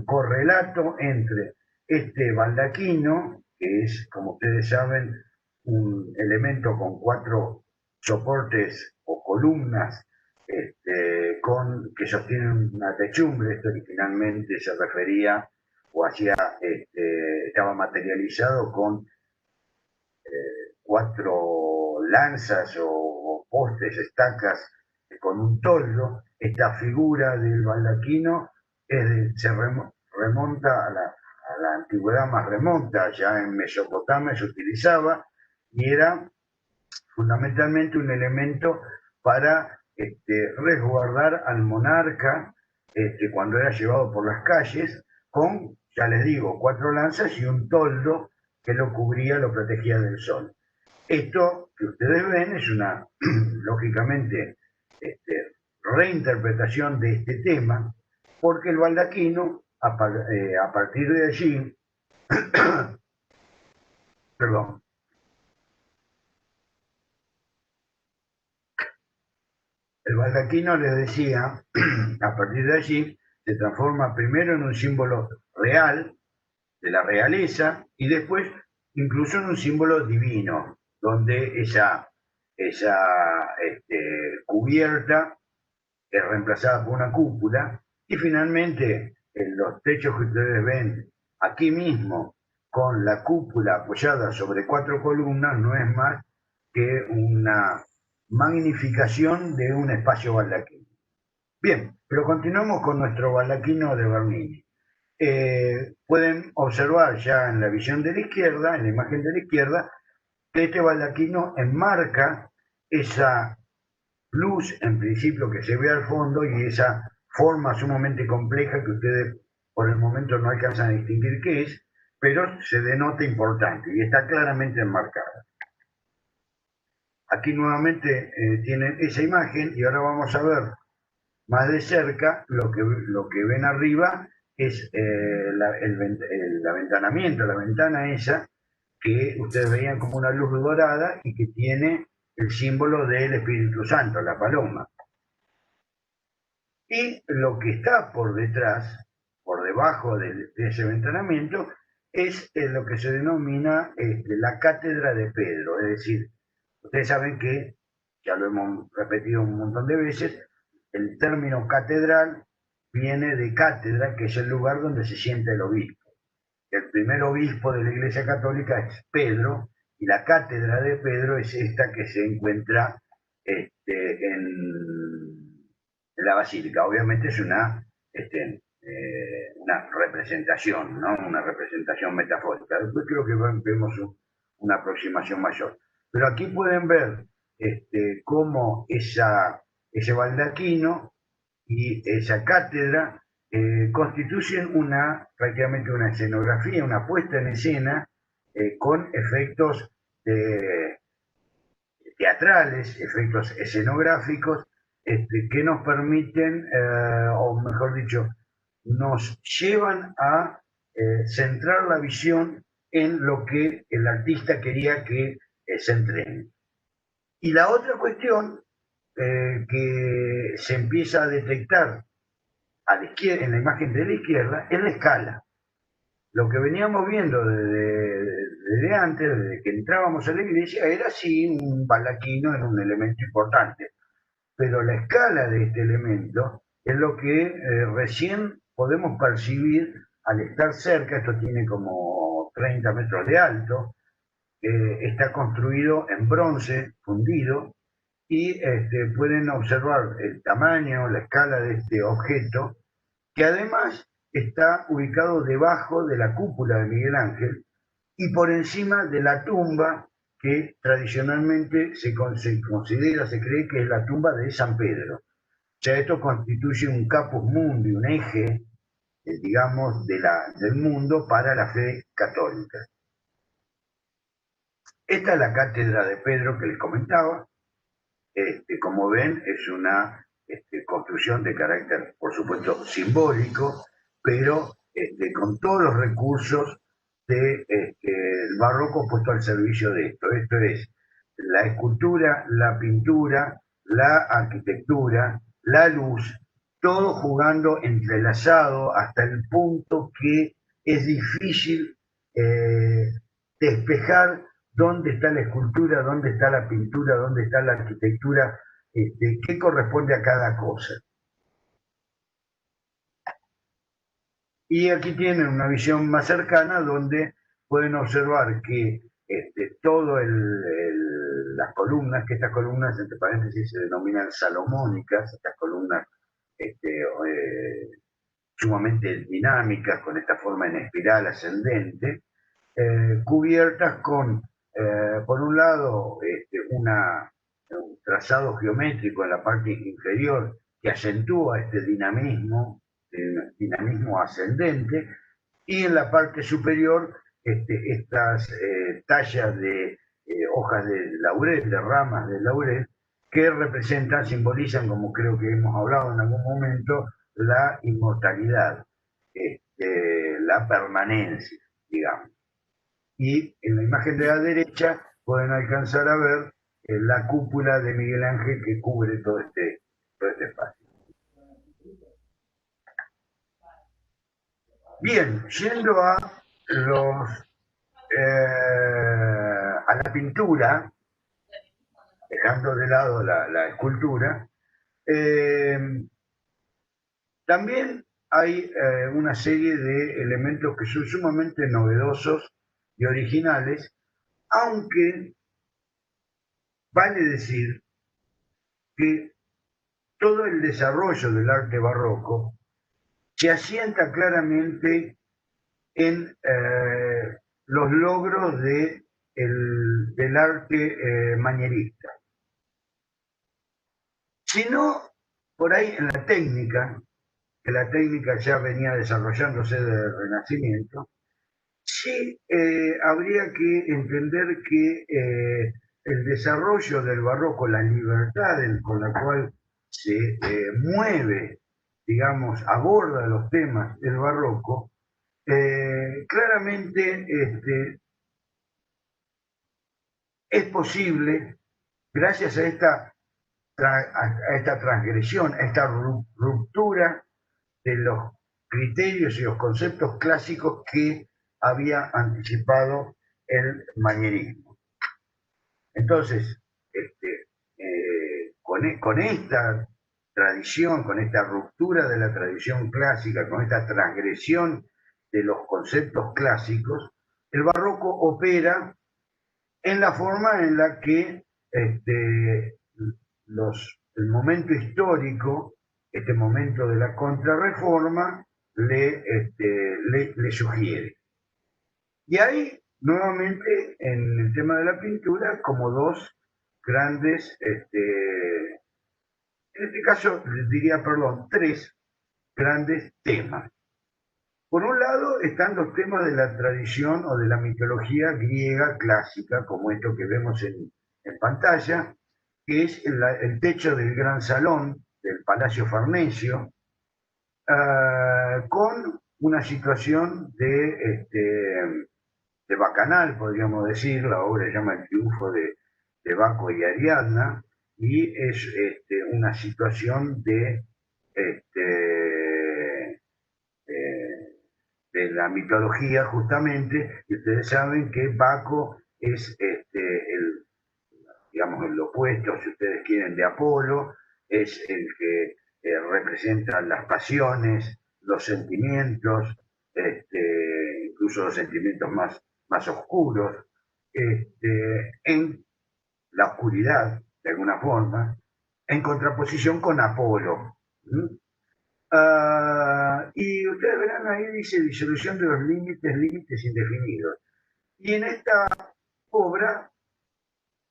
correlato entre este baldaquino, que es, como ustedes saben, un elemento con 4 soportes o columnas que sostienen una techumbre. Esto originalmente se refería o estaba materializado con 4 lanzas o postes, estacas con un toldo. Esta figura del baldaquino se remonta a la antigüedad más remota, ya en Mesopotamia se utilizaba y era fundamentalmente un elemento para resguardar al monarca cuando era llevado por las calles, con, ya les digo, 4 lanzas y un toldo que lo cubría, lo protegía del sol. Esto que ustedes ven es una, lógicamente, reinterpretación de este tema, porque el baldaquino, a partir de allí, perdón, el baldaquino, les decía, a partir de allí se transforma primero en un símbolo real de la realeza y después incluso en un símbolo divino, donde esa cubierta es reemplazada por una cúpula y finalmente en los techos que ustedes ven aquí mismo con la cúpula apoyada sobre 4 columnas no es más que una magnificación de un espacio baldaquino. Bien, pero continuamos con nuestro baldaquino de Bernini. Pueden observar ya en la visión de la izquierda, en la imagen de la izquierda, que este baldaquino enmarca esa luz en principio que se ve al fondo y esa forma sumamente compleja que ustedes por el momento no alcanzan a distinguir qué es, pero se denota importante y está claramente enmarcada. Aquí nuevamente tienen esa imagen y ahora vamos a ver más de cerca lo que ven arriba es el aventanamiento, la ventana esa que ustedes veían como una luz dorada y que tiene el símbolo del Espíritu Santo, la paloma. Y lo que está por detrás, por debajo de ese ventanamiento, es lo que se denomina la cátedra de Pedro. Es decir, ustedes saben que, ya lo hemos repetido un montón de veces, el término catedral viene de cátedra, que es el lugar donde se sienta el obispo. El primer obispo de la Iglesia Católica es Pedro, y la cátedra de Pedro es esta que se encuentra en la basílica. Obviamente es una representación, ¿no? Una representación metafórica. Después creo que vemos una aproximación mayor. Pero aquí pueden ver cómo ese baldaquino y esa cátedra constituyen prácticamente una escenografía, una puesta en escena con efectos teatrales, efectos escenográficos, que nos permiten, o mejor dicho, nos llevan a centrar la visión en lo que el artista quería que se entrene. Y la otra cuestión que se empieza a detectar a la izquierda, en la imagen de la izquierda, es la escala. Lo que veníamos viendo desde antes, desde que entrábamos a la iglesia, era sí un baldaquino, era un elemento importante. Pero la escala de este elemento es lo que recién podemos percibir al estar cerca. Esto tiene como 30 metros de alto, está construido en bronce fundido y pueden observar el tamaño, la escala de este objeto, que además está ubicado debajo de la cúpula de Miguel Ángel y por encima de la tumba que tradicionalmente se considera, se cree que es la tumba de San Pedro. O sea, esto constituye un capus mundi, un eje, digamos, del mundo para la fe católica. Esta es la cátedra de Pedro que les comentaba. Como ven, es una construcción de carácter, por supuesto, simbólico, pero con todos los recursos del barroco puesto al servicio de esto. Esto es la escultura, la pintura, la arquitectura, la luz, todo jugando entrelazado hasta el punto que es difícil despejar dónde está la escultura, dónde está la pintura, dónde está la arquitectura, qué corresponde a cada cosa. Y aquí tienen una visión más cercana donde pueden observar que todo las columnas, que estas columnas, entre paréntesis, se denominan salomónicas, estas columnas sumamente dinámicas, con esta forma en espiral ascendente, cubiertas con, por un lado, un trazado geométrico en la parte inferior que acentúa este dinamismo ascendente, y en la parte superior estas tallas de hojas de laurel, de ramas de laurel, que representan, simbolizan, como creo que hemos hablado en algún momento, la inmortalidad, la permanencia, digamos. Y en la imagen de la derecha pueden alcanzar a ver la cúpula de Miguel Ángel que cubre todo este espacio. Bien, yendo a la pintura, dejando de lado la escultura, también hay una serie de elementos que son sumamente novedosos y originales, aunque vale decir que todo el desarrollo del arte barroco se asienta claramente en los logros del arte manierista. Sino por ahí en la técnica, que la técnica ya venía desarrollándose desde el Renacimiento, sí habría que entender que el desarrollo del barroco, la libertad con la cual se mueve, digamos, aborda los temas del barroco, claramente es posible, gracias a esta transgresión, a esta ruptura de los criterios y los conceptos clásicos que había anticipado el manierismo. Entonces, con esta tradición, con esta ruptura de la tradición clásica, con esta transgresión de los conceptos clásicos, el barroco opera en la forma en la que el momento histórico, este momento de la contrarreforma, le sugiere. Y hay nuevamente en el tema de la pintura como dos grandes, en este caso diría, perdón, tres grandes temas. Por un lado están los temas de la tradición o de la mitología griega clásica, como esto que vemos en pantalla, que es el techo del gran salón del Palacio Farnesio, con una situación de bacanal, podríamos decir. La obra se llama El triunfo de Baco y Ariadna, y es una situación eh, de la mitología justamente, y ustedes saben que Baco es digamos, el opuesto, si ustedes quieren, de Apolo, es el que representa las pasiones, los sentimientos, incluso los sentimientos más oscuros, en la oscuridad, de alguna forma, en contraposición con Apolo. Y ustedes verán ahí, dice disolución de los límites indefinidos. Y en esta obra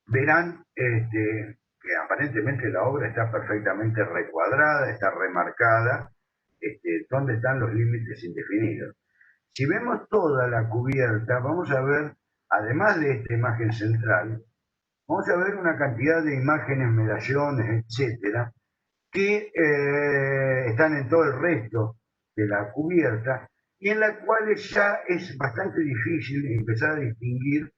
verán que aparentemente la obra está perfectamente recuadrada, está remarcada, dónde están los límites indefinidos. Si vemos toda la cubierta, vamos a ver, además de esta imagen central, vamos a ver una cantidad de imágenes, medallones, etcétera, que están en todo el resto de la cubierta y en las cuales ya es bastante difícil empezar a distinguir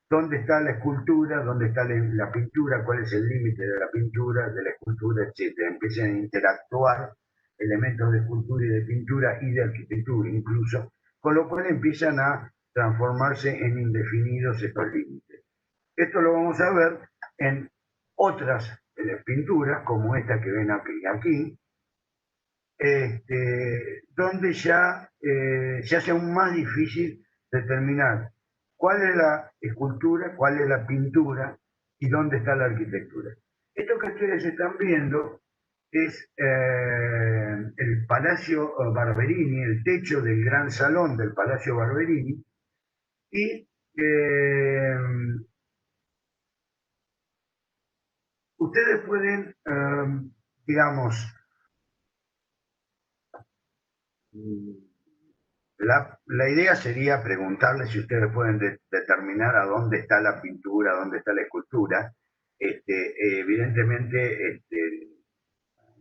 dónde está la escultura, dónde está la pintura, cuál es el límite de la pintura, de la escultura, etcétera. Empiezan a interactuar elementos de escultura y de pintura y de arquitectura incluso, con lo cual empiezan a transformarse en indefinidos estos límites. Esto lo vamos a ver en otras pinturas, como esta que ven aquí, donde ya se hace aún más difícil determinar cuál es la escultura, cuál es la pintura y dónde está la arquitectura. Esto que ustedes están viendo es el Palacio Barberini, el techo del gran salón del Palacio Barberini, y ustedes pueden, digamos, la idea sería preguntarles si ustedes pueden determinar a dónde está la pintura, dónde está la escultura. Evidentemente,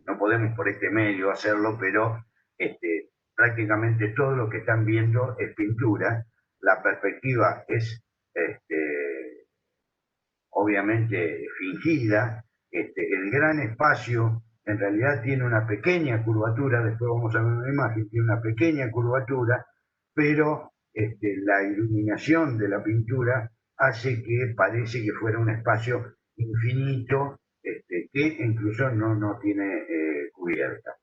no podemos por este medio hacerlo, pero prácticamente todo lo que están viendo es pintura. La perspectiva es obviamente fingida. El gran espacio en realidad tiene una pequeña curvatura, después vamos a ver una imagen, tiene una pequeña curvatura, pero la iluminación de la pintura hace que parece que fuera un espacio infinito, que incluso no tiene cubierta.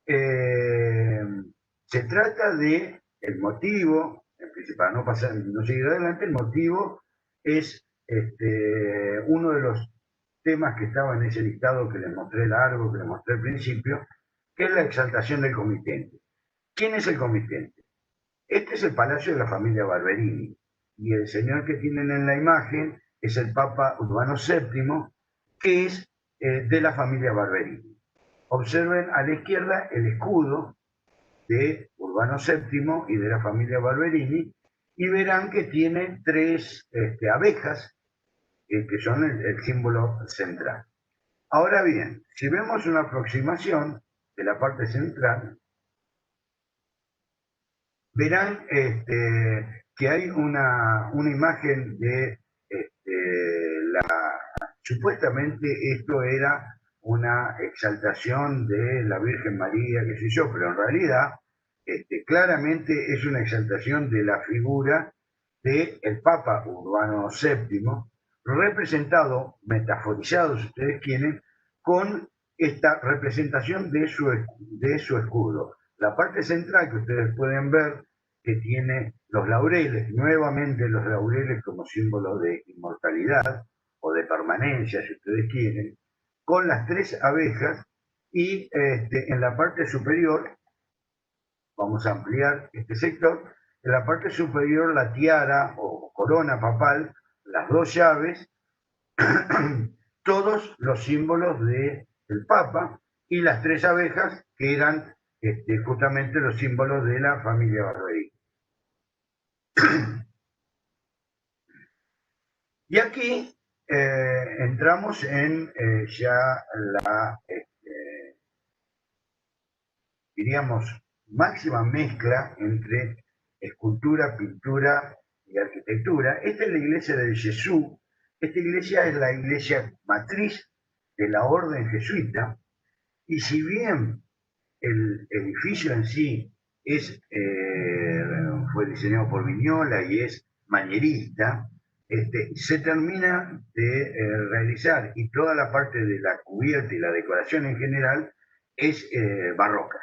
Se trata de el motivo, en principal, no seguir adelante, el motivo es uno de los temas que estaba en ese listado que les mostré largo, que les mostré al principio, que es la exaltación del comitente. ¿Quién es el comitente? Este es el palacio de la familia Barberini, y el señor que tienen en la imagen es el Papa Urbano VII, que es de la familia Barberini. Observen a la izquierda el escudo de Urbano VII y de la familia Barberini, y verán que tiene tres abejas, que son el símbolo central. Ahora bien, si vemos una aproximación de la parte central, verán que hay una imagen de supuestamente esto era una exaltación de la Virgen María, qué sé yo, pero en realidad claramente es una exaltación de la figura del Papa Urbano VII, representado, metaforizado, si ustedes quieren, con esta representación de su escudo. La parte central que ustedes pueden ver, que tiene los laureles, nuevamente los laureles como símbolo de inmortalidad o de permanencia, si ustedes quieren, con las tres abejas, y en la parte superior vamos a ampliar este sector. En la parte superior, la tiara o corona papal, las dos llaves, todos los símbolos del Papa, y las tres abejas, que eran justamente los símbolos de la familia Barberí. Y aquí entramos en ya la, diríamos, máxima mezcla entre escultura, pintura y arquitectura. Esta es la iglesia del Jesús. Esta iglesia es la iglesia matriz de la orden jesuita, y si bien el edificio en sí fue diseñado por Vignola y es manierista, se termina de realizar, y toda la parte de la cubierta y la decoración en general es barroca.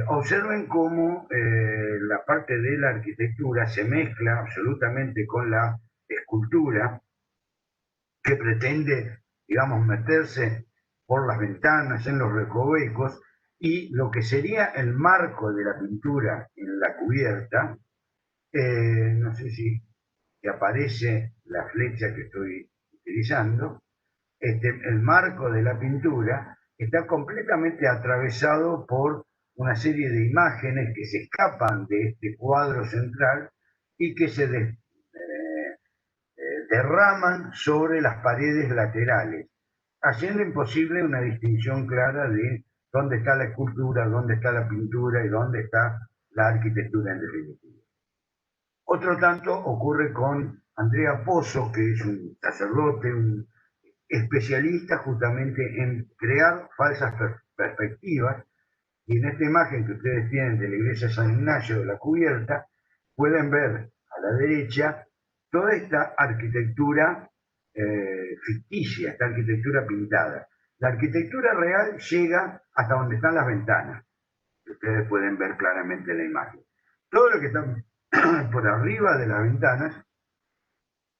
Observen cómo la parte de la arquitectura se mezcla absolutamente con la escultura, que pretende, digamos, meterse por las ventanas, en los recovecos, y lo que sería el marco de la pintura en la cubierta, no sé si aparece la flecha que estoy utilizando, el marco de la pintura está completamente atravesado por una serie de imágenes que se escapan de este cuadro central y que se derraman sobre las paredes laterales, haciendo imposible una distinción clara de dónde está la escultura, dónde está la pintura y dónde está la arquitectura en definitiva. Otro tanto ocurre con Andrea Pozzo, que es un sacerdote, un especialista justamente en crear falsas perspectivas, y en esta imagen que ustedes tienen de la iglesia San Ignacio de la cubierta, pueden ver a la derecha toda esta arquitectura ficticia, esta arquitectura pintada. La arquitectura real llega hasta donde están las ventanas, que ustedes pueden ver claramente en la imagen. Todo lo que está por arriba de las ventanas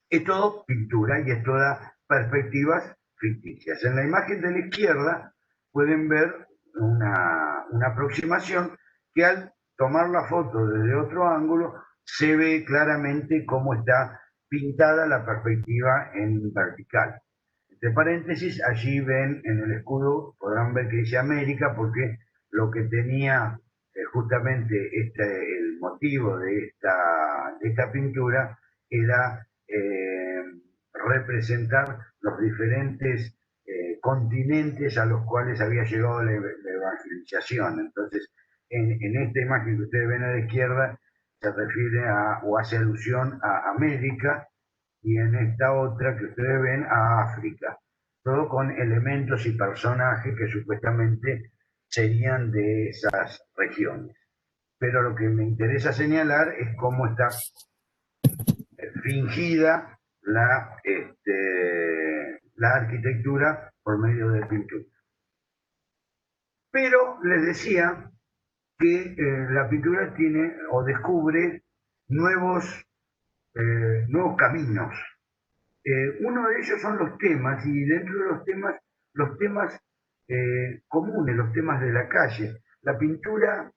es todo pintura y es toda perspectivas ficticias. En la imagen de la izquierda pueden ver una aproximación que, al tomar la foto desde otro ángulo, se ve claramente cómo está pintada la perspectiva en vertical. Entre paréntesis, allí ven en el escudo, podrán ver que dice América, porque lo que tenía justamente el motivo de esta pintura era representar los diferentes continentes a los cuales había llegado la evangelización. Entonces, en esta imagen que ustedes ven a la izquierda, se refiere o hace alusión a América, y en esta otra que ustedes ven a África, todo con elementos y personajes que supuestamente serían de esas regiones. Pero lo que me interesa señalar es cómo está fingida la arquitectura por medio de pintura. Pero les decía que la pintura tiene o descubre nuevos caminos. Uno de ellos son los temas, y dentro de los temas comunes, los temas de la calle. La pintura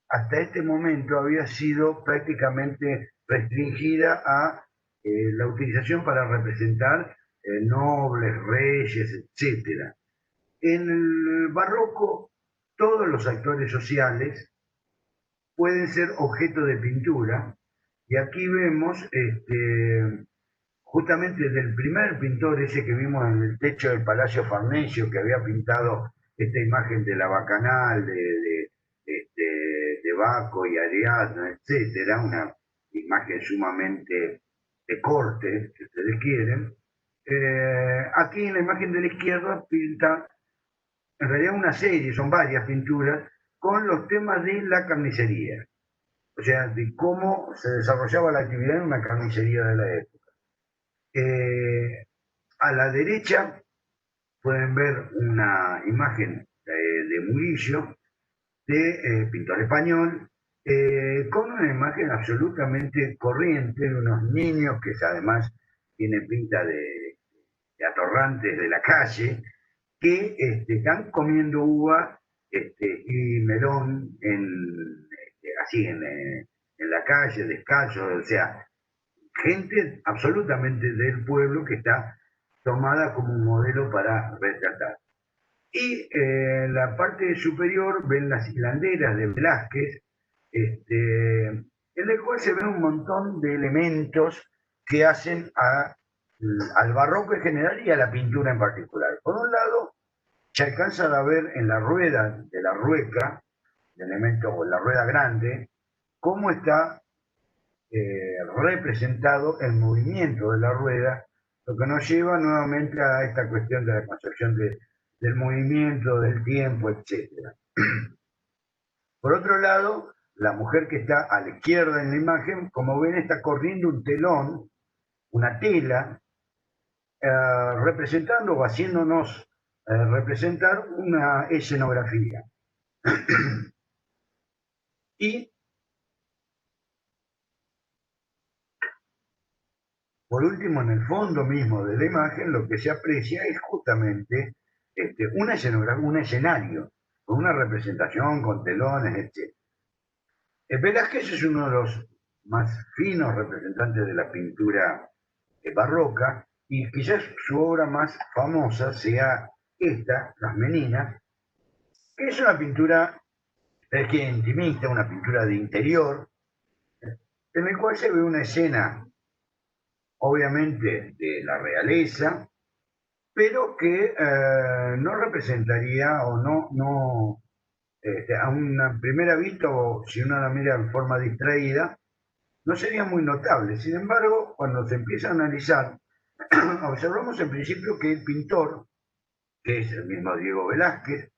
hasta este momento había sido prácticamente restringida a la utilización para representar nobles, reyes, etc. En el barroco, todos los actores sociales pueden ser objeto de pintura, y aquí vemos justamente del primer pintor, ese que vimos en el techo del Palacio Farnesio, que había pintado esta imagen de la bacanal, de Baco y Ariadna, etcétera, una imagen sumamente de corte, si ustedes quieren. Aquí en la imagen de la izquierda pinta, en realidad una serie, son varias pinturas, con los temas de la carnicería, o sea, de cómo se desarrollaba la actividad en una carnicería de la época. A la derecha pueden ver una imagen de Murillo, de pintor español, con una imagen absolutamente corriente de unos niños que además tienen pinta de atorrantes de la calle, que están comiendo uva y Nerón así en la calle, descalzo, o sea, gente absolutamente del pueblo que está tomada como un modelo para retratar. Y en la parte superior ven las hilanderas de Velázquez, en el cual se ven un montón de elementos que hacen al barroco en general y a la pintura en particular. Por un lado, se alcanza a ver en la rueda de la rueca, el elemento o la rueda grande, cómo está representado el movimiento de la rueda, lo que nos lleva nuevamente a esta cuestión de la concepción del movimiento, del tiempo, etc. Por otro lado, la mujer que está a la izquierda en la imagen, como ven, está corriendo un telón, una tela, representando o haciéndonos representar una escenografía. Y por último, en el fondo mismo de la imagen, lo que se aprecia es justamente una escenografía, un escenario, con una representación, con telones, etc. Velázquez es uno de los más finos representantes de la pintura barroca, y quizás su obra más famosa sea esta, Las Meninas, que es una pintura que intimista, una pintura de interior, en el cual se ve una escena, obviamente, de la realeza, pero que no representaría o no a una primera vista, o si uno la mira en forma distraída, no sería muy notable. Sin embargo, cuando se empieza a analizar, observamos en principio que el pintor, que es el mismo Diego Velázquez,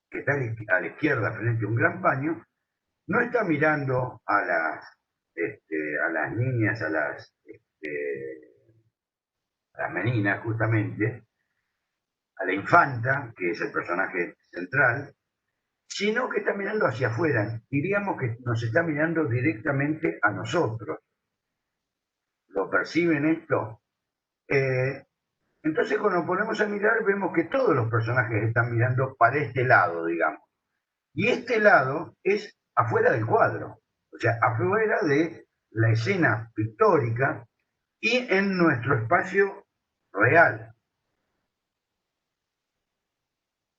que está a la izquierda frente a un gran paño, no está mirando a las niñas, a las meninas justamente, a la infanta, que es el personaje central, sino que está mirando hacia afuera. Diríamos que nos está mirando directamente a nosotros. ¿Lo perciben esto? Entonces, cuando nos ponemos a mirar, vemos que todos los personajes están mirando para este lado, digamos. Y este lado es afuera del cuadro, o sea, afuera de la escena pictórica y en nuestro espacio real.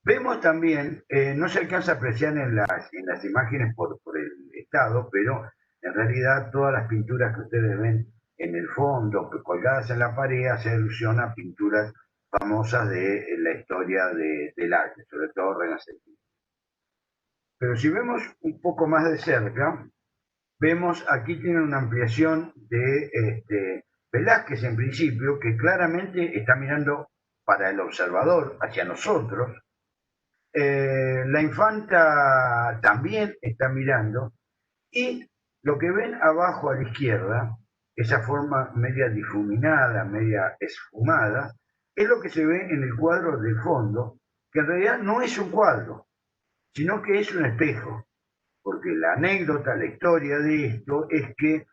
Vemos también, no se alcanza a apreciar en las imágenes por el estado, pero en realidad todas las pinturas que ustedes ven en el fondo, colgadas en la pared, hace alusión a pinturas famosas de la historia del arte, sobre todo renacentista. Pero si vemos un poco más de cerca, vemos aquí tiene una ampliación de Velázquez en principio, que claramente está mirando para el observador, hacia nosotros. La infanta también está mirando, y lo que ven abajo a la izquierda, esa forma media difuminada, media esfumada, es lo que se ve en el cuadro del fondo, que en realidad no es un cuadro, sino que es un espejo, porque la anécdota, la historia de esto es que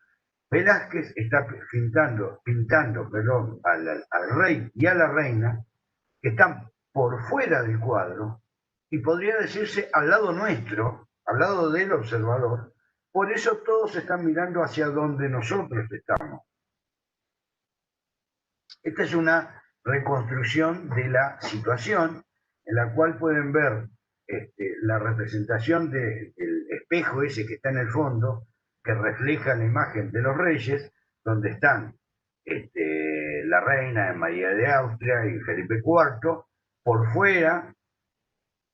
Velázquez está pintando al rey y a la reina, que están por fuera del cuadro, y podría decirse al lado nuestro, al lado del observador. Por eso todos están mirando hacia donde nosotros estamos. Esta es una reconstrucción de la situación en la cual pueden ver la representación del espejo ese que está en el fondo, que refleja la imagen de los reyes, donde están la reina María de Austria y Felipe IV, por fuera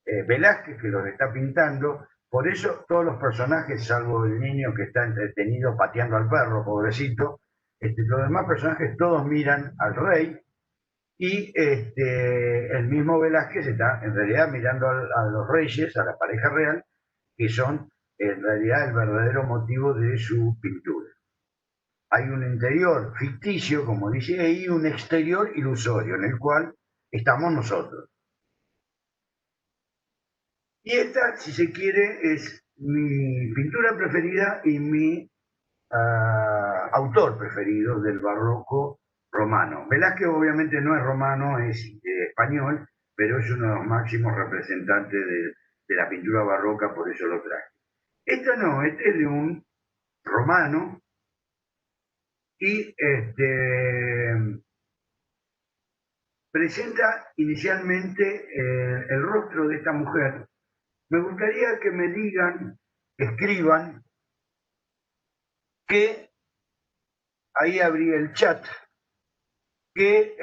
Velázquez que los está pintando. Por eso todos los personajes, salvo el niño que está entretenido pateando al perro, pobrecito, los demás personajes todos miran al rey, y el mismo Velázquez está en realidad mirando a los reyes, a la pareja real, que son en realidad el verdadero motivo de su pintura. Hay un interior ficticio, como dice ahí, y un exterior ilusorio, en el cual estamos nosotros. Y esta, si se quiere, es mi pintura preferida y mi autor preferido del barroco romano. Velázquez obviamente no es romano, es español, pero es uno de los máximos representantes de la pintura barroca, por eso lo traje. Esta no, este es de un romano y presenta inicialmente el rostro de esta mujer. Me gustaría que me digan, escriban, que ahí abrí el chat, que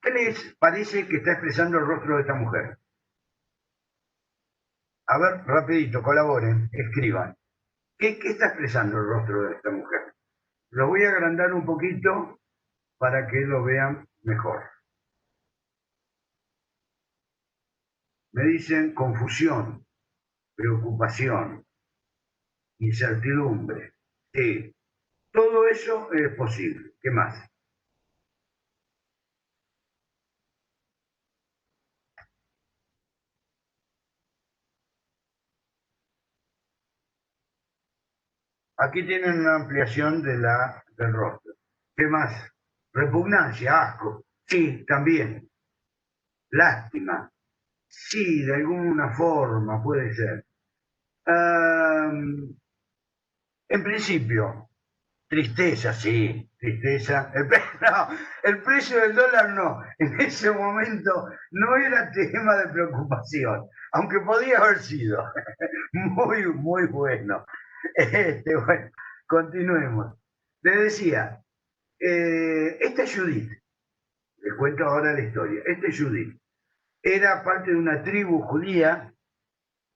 ¿qué les parece que está expresando el rostro de esta mujer? A ver, rapidito, colaboren, escriban. ¿Qué está expresando el rostro de esta mujer? Lo voy a agrandar un poquito para que lo vean mejor. Me dicen confusión, preocupación, incertidumbre. Sí, todo eso es posible. ¿Qué más? Aquí tienen una ampliación del rostro. ¿Qué más? Repugnancia, asco. Sí, también. Lástima. Sí, de alguna forma puede ser. En principio, tristeza, sí, tristeza. No, el precio del dólar no. En ese momento no era tema de preocupación, aunque podía haber sido. Muy, muy bueno. Bueno, continuemos. Les decía, esta Judith, les cuento ahora la historia. Esta Judith era parte de una tribu judía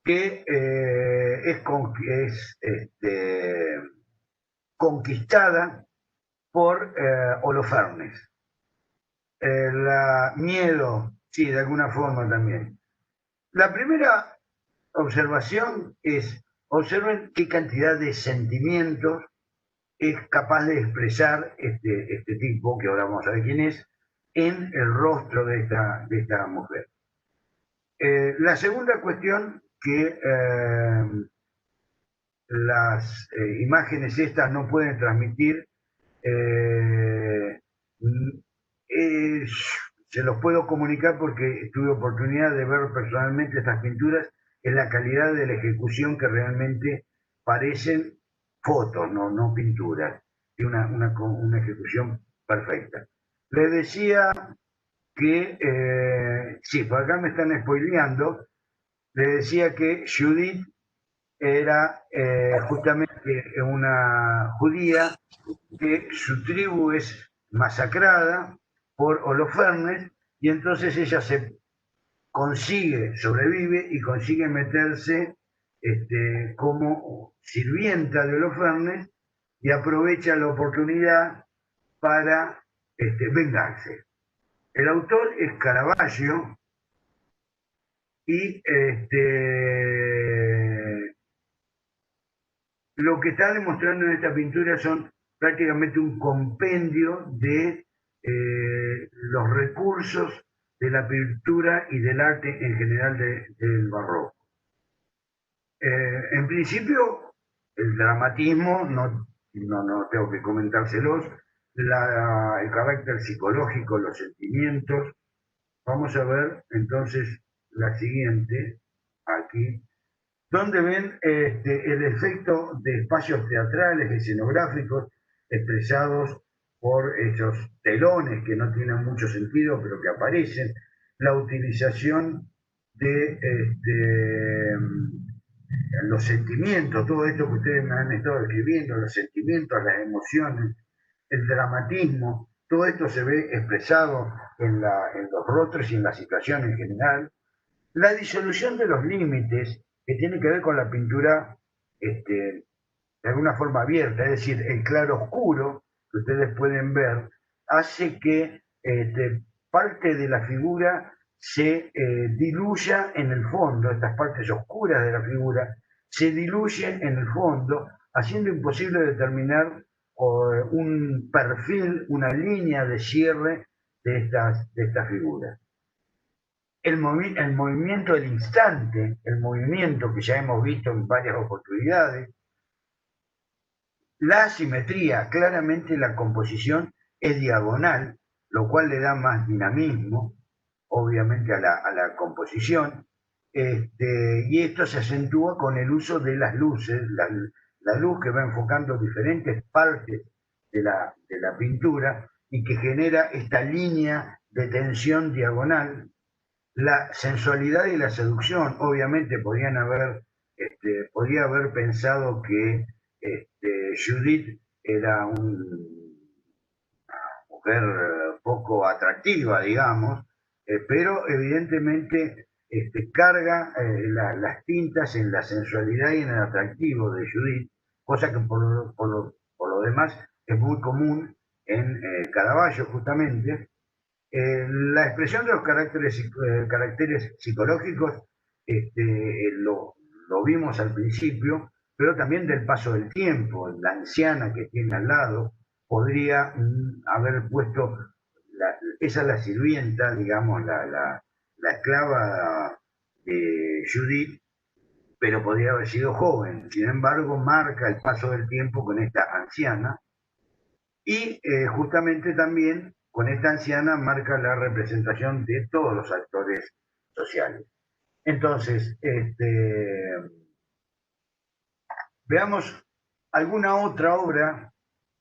que conquistada por Holofernes. Miedo, sí, de alguna forma también. La primera observación es, observen qué cantidad de sentimientos es capaz de expresar este tipo, que ahora vamos a ver quién es, en el rostro de esta mujer. La segunda cuestión, que las imágenes estas no pueden transmitir, se los puedo comunicar porque tuve oportunidad de ver personalmente estas pinturas, es la calidad de la ejecución que realmente parecen fotos, no pinturas, y una ejecución perfecta. Les decía que, sí, por acá me están spoileando, les decía que Judith era justamente una judía que su tribu es masacrada por Holofernes y entonces ella sobrevive y consigue meterse como sirvienta de Holofernes y aprovecha la oportunidad para vengarse. El autor es Caravaggio y lo que está demostrando en esta pintura son prácticamente un compendio de los recursos de la pintura y del arte en general del barroco. En principio, el dramatismo, no tengo que comentárselos, el carácter psicológico, los sentimientos. Vamos a ver entonces la siguiente, aquí, donde ven el efecto de espacios teatrales, escenográficos, expresados por esos telones que no tienen mucho sentido, pero que aparecen, la utilización de los sentimientos, todo esto que ustedes me han estado escribiendo, los sentimientos, las emociones, el dramatismo, todo esto se ve expresado en los rostros y en la situación en general. La disolución de los límites, que tiene que ver con la pintura de alguna forma abierta, es decir, el claro oscuro que ustedes pueden ver, hace que parte de la figura se diluya en el fondo, estas partes oscuras de la figura se diluyen en el fondo, haciendo imposible determinar un perfil, una línea de cierre de estas figuras. El movimiento del instante, el movimiento que ya hemos visto en varias oportunidades, la asimetría, claramente la composición es diagonal, lo cual le da más dinamismo, obviamente, a la composición. y esto se acentúa con el uso de las luces, la luz que va enfocando diferentes partes de la pintura y que genera esta línea de tensión diagonal, la sensualidad y la seducción. Obviamente podía haber pensado que Judith era una mujer poco atractiva, digamos, pero evidentemente carga las tintas en la sensualidad y en el atractivo de Judith, cosa que por lo demás es muy común en Caravaggio justamente. La expresión de los caracteres psicológicos lo vimos al principio, pero también del paso del tiempo. La anciana que tiene al lado podría haber puesto, esa es la sirvienta, digamos, la esclava de Judith, pero podría haber sido joven. Sin embargo, marca el paso del tiempo con esta anciana y justamente también con esta anciana marca la representación de todos los actores sociales. Entonces, veamos alguna otra obra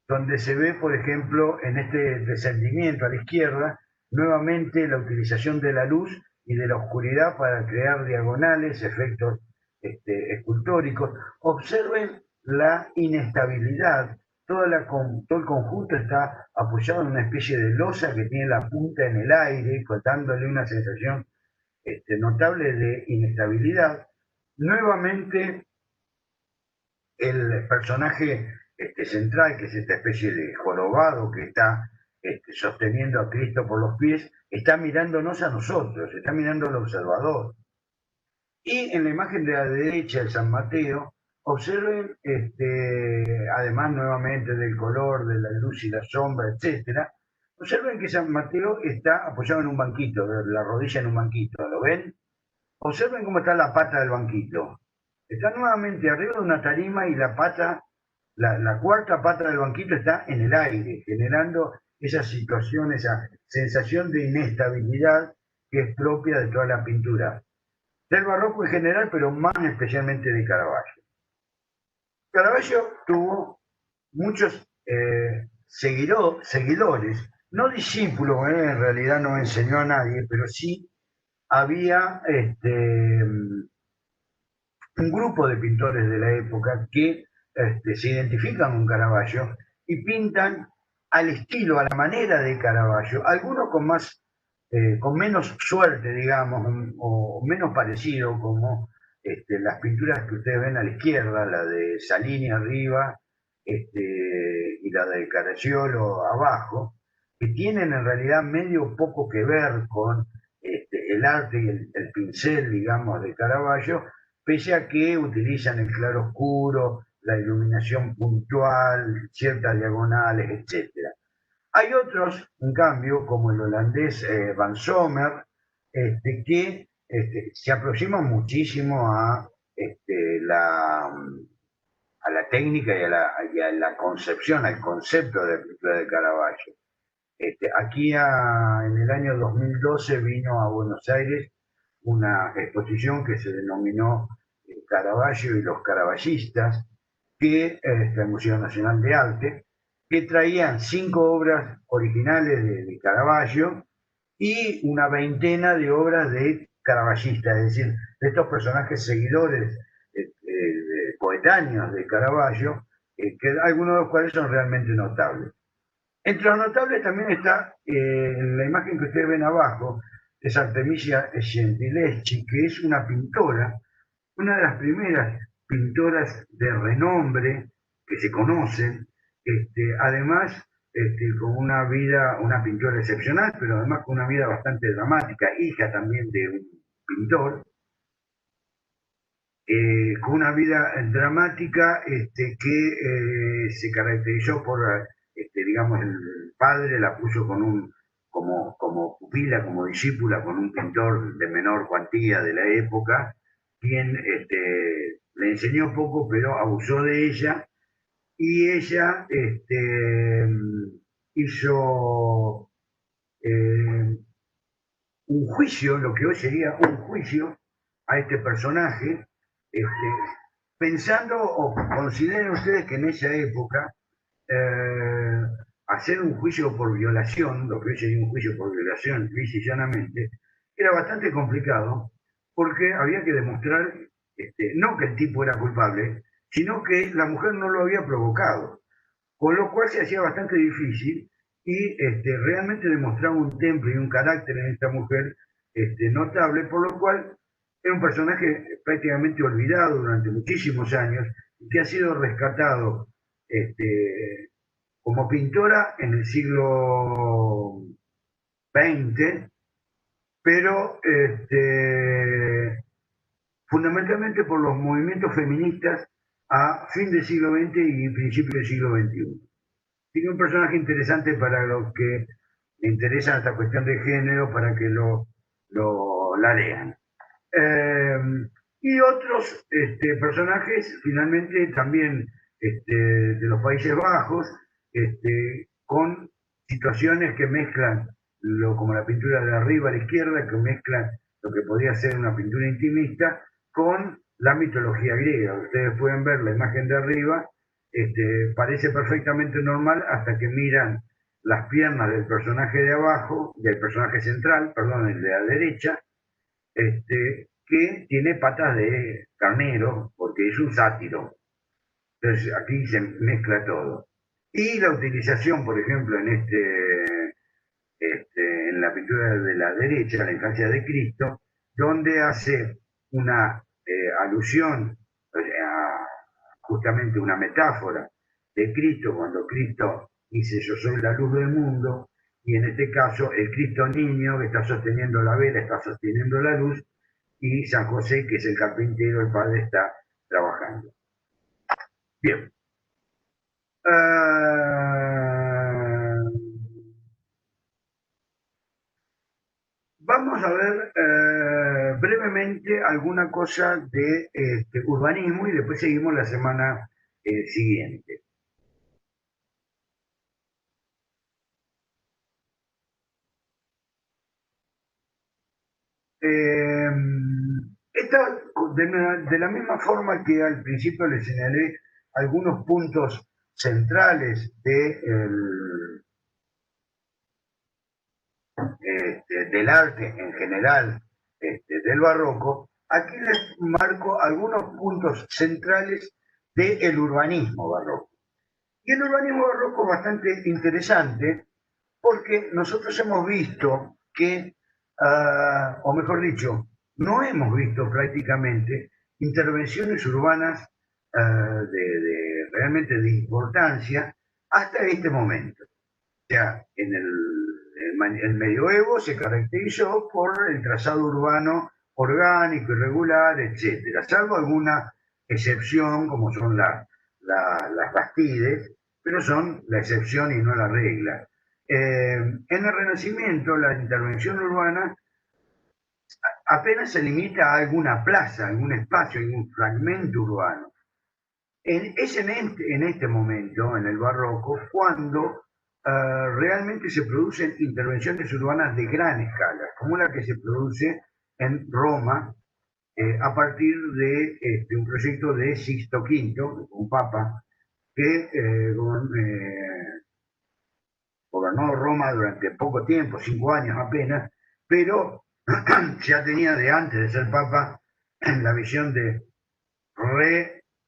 donde se ve, por ejemplo, en este descendimiento a la izquierda, nuevamente la utilización de la luz y de la oscuridad para crear diagonales, efectos escultóricos. Observen la inestabilidad. Todo el conjunto está apoyado en una especie de losa que tiene la punta en el aire, dándole una sensación notable de inestabilidad. Nuevamente, el personaje central, que es esta especie de jorobado que está sosteniendo a Cristo por los pies, está mirándonos a nosotros, está mirando al observador. Y en la imagen de la derecha, el San Mateo, observen, además nuevamente del color, de la luz y la sombra, etcétera, observen que San Mateo está apoyado en un banquito, la rodilla en un banquito, ¿lo ven? Observen cómo está la pata del banquito. Está nuevamente arriba de una tarima y la pata, la cuarta pata del banquito está en el aire, generando esa situación, esa sensación de inestabilidad que es propia de toda la pintura del barroco en general, pero más especialmente de Caravaggio. Caravaggio tuvo muchos seguidores, no discípulos, en realidad no enseñó a nadie, pero sí había un grupo de pintores de la época que se identifican con Caravaggio y pintan al estilo, a la manera de Caravaggio, algunos con menos suerte, digamos, o menos parecido, como las pinturas que ustedes ven a la izquierda, la de Salini arriba y la de Caracciolo abajo, que tienen en realidad medio poco que ver con el arte y el pincel, digamos, de Caravaggio, pese a que utilizan el claro oscuro, la iluminación puntual, ciertas diagonales, etcétera. Hay otros, en cambio, como el holandés Van Sommer, que se aproximan muchísimo a la técnica y a la concepción, al concepto de la pintura de Caravaggio. Aquí en el año 2012 vino a Buenos Aires una exposición que se denominó Caravaggio y los caravallistas, que el Museo Nacional de Arte, que traían 5 obras originales de Caravaggio y una veintena de obras de caravallistas, es decir, de estos personajes seguidores coetáneos de Caravaggio, que algunos de los cuales son realmente notables. Entre los notables también está la imagen que ustedes ven abajo, es Artemisia Gentileschi, que es una pintora, una de las primeras pintoras de renombre que se conocen, además con una vida, una pintora excepcional, pero además con una vida bastante dramática, hija también de un pintor, con una vida dramática que se caracterizó por, digamos, el padre la puso como pupila, como discípula, con un pintor de menor cuantía de la época, quien le enseñó poco, pero abusó de ella, y ella hizo un juicio, lo que hoy sería un juicio, a este personaje, pensando o consideren ustedes que en esa época hacer un juicio por violación, lo que hoy sería un juicio por violación, lisa y llanamente, era bastante complicado porque había que demostrar no que el tipo era culpable, sino que la mujer no lo había provocado, con lo cual se hacía bastante difícil y realmente demostraba un temple y un carácter en esta mujer notable, por lo cual era un personaje prácticamente olvidado durante muchísimos años y que ha sido rescatado como pintora en el siglo XX, pero fundamentalmente por los movimientos feministas a fin del siglo XX y principio del siglo XXI. Tiene un personaje interesante para los que le interesa esta cuestión de género, para que la lean. Y otros personajes, finalmente, también de los Países Bajos, con situaciones que mezclan, como la pintura de arriba a la izquierda, que mezclan lo que podría ser una pintura intimista con la mitología griega. Ustedes pueden ver la imagen de arriba, parece perfectamente normal hasta que miran las piernas del personaje de abajo, del personaje central, perdón, el de la derecha, que tiene patas de carnero, porque es un sátiro. Entonces aquí se mezcla todo. Y la utilización, por ejemplo, en la pintura de la derecha, la infancia de Cristo, donde hace una alusión a justamente una metáfora de Cristo, cuando Cristo dice yo soy la luz del mundo, y en este caso el Cristo niño que está sosteniendo la vela, está sosteniendo la luz, y San José, que es el carpintero, el padre, está trabajando. Bien. Vamos a ver brevemente alguna cosa de urbanismo y después seguimos la semana siguiente. De la misma forma que al principio les señalé algunos puntos centrales del arte en general, del barroco, aquí les marco algunos puntos centrales del urbanismo barroco. Y el urbanismo barroco es bastante interesante porque nosotros hemos visto que, o mejor dicho, no hemos visto prácticamente intervenciones urbanas realmente de importancia hasta este momento. O sea, en el medioevo se caracterizó por el trazado urbano orgánico, irregular, etcétera, salvo alguna excepción como son las bastides, pero son la excepción y no la regla. En el Renacimiento la intervención urbana apenas se limita a alguna plaza, algún espacio, algún fragmento urbano. Es en este momento, en el barroco, cuando realmente se producen intervenciones urbanas de gran escala, como la que se produce en Roma a partir de un proyecto de Sixto V, un papa, que gobernó Roma durante poco tiempo, 5 años apenas, pero ya tenía de antes de ser papa la visión de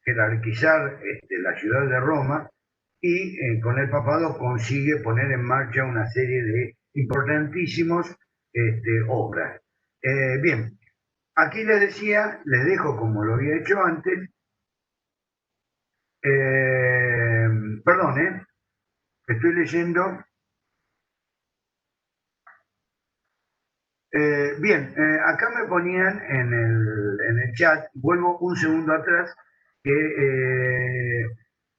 jerarquizar la ciudad de Roma y con el papado consigue poner en marcha una serie de importantísimos obras. Bien, aquí les decía, les dejo como lo había hecho antes, perdón, estoy leyendo. Bien, acá me ponían en el chat, vuelvo un segundo atrás, que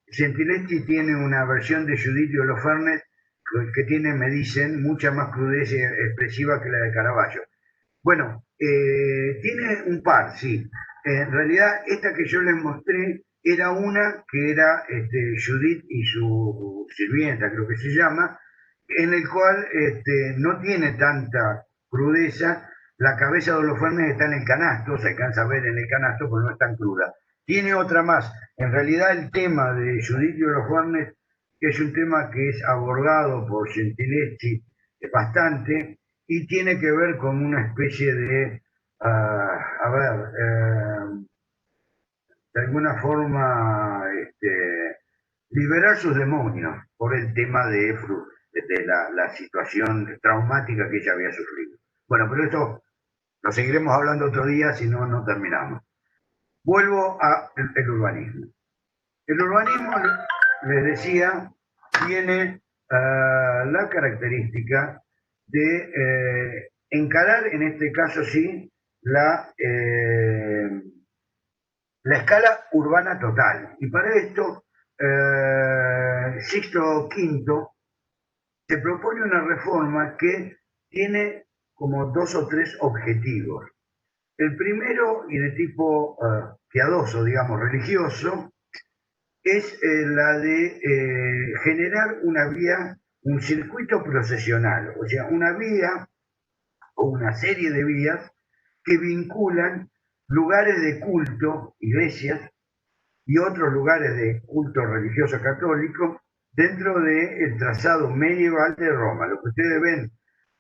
Gentileschi tiene una versión de Judith y Holofernes que tiene, me dicen, mucha más crudeza expresiva que la de Caravaggio. Bueno, tiene un par, sí. En realidad, esta que yo les mostré era una que era Judith y su sirvienta, creo que se llama, en el cual no tiene tanta crudeza. la cabeza de Holofernes está en el canasto, se alcanza a ver en el canasto, pero no es tan cruda. Tiene otra más. En realidad el tema de Judith y Holofernes es un tema que es abordado por Gentileschi bastante y tiene que ver con una especie de, de alguna forma, liberar sus demonios por el tema de la situación traumática que ella había sufrido. Bueno, pero esto lo seguiremos hablando otro día, si no, no terminamos. Vuelvo al urbanismo. El urbanismo, les decía, tiene la característica de encarar, en este caso sí, la escala urbana total. Y para esto, Sixto V se propone una reforma que tiene como 2 o 3 objetivos. El primero, y de tipo piadoso, digamos, religioso, es la de generar una vía, un circuito procesional, o sea, una vía o una serie de vías que vinculan lugares de culto, iglesias, y otros lugares de culto religioso católico dentro del trazado medieval de Roma. Lo que ustedes ven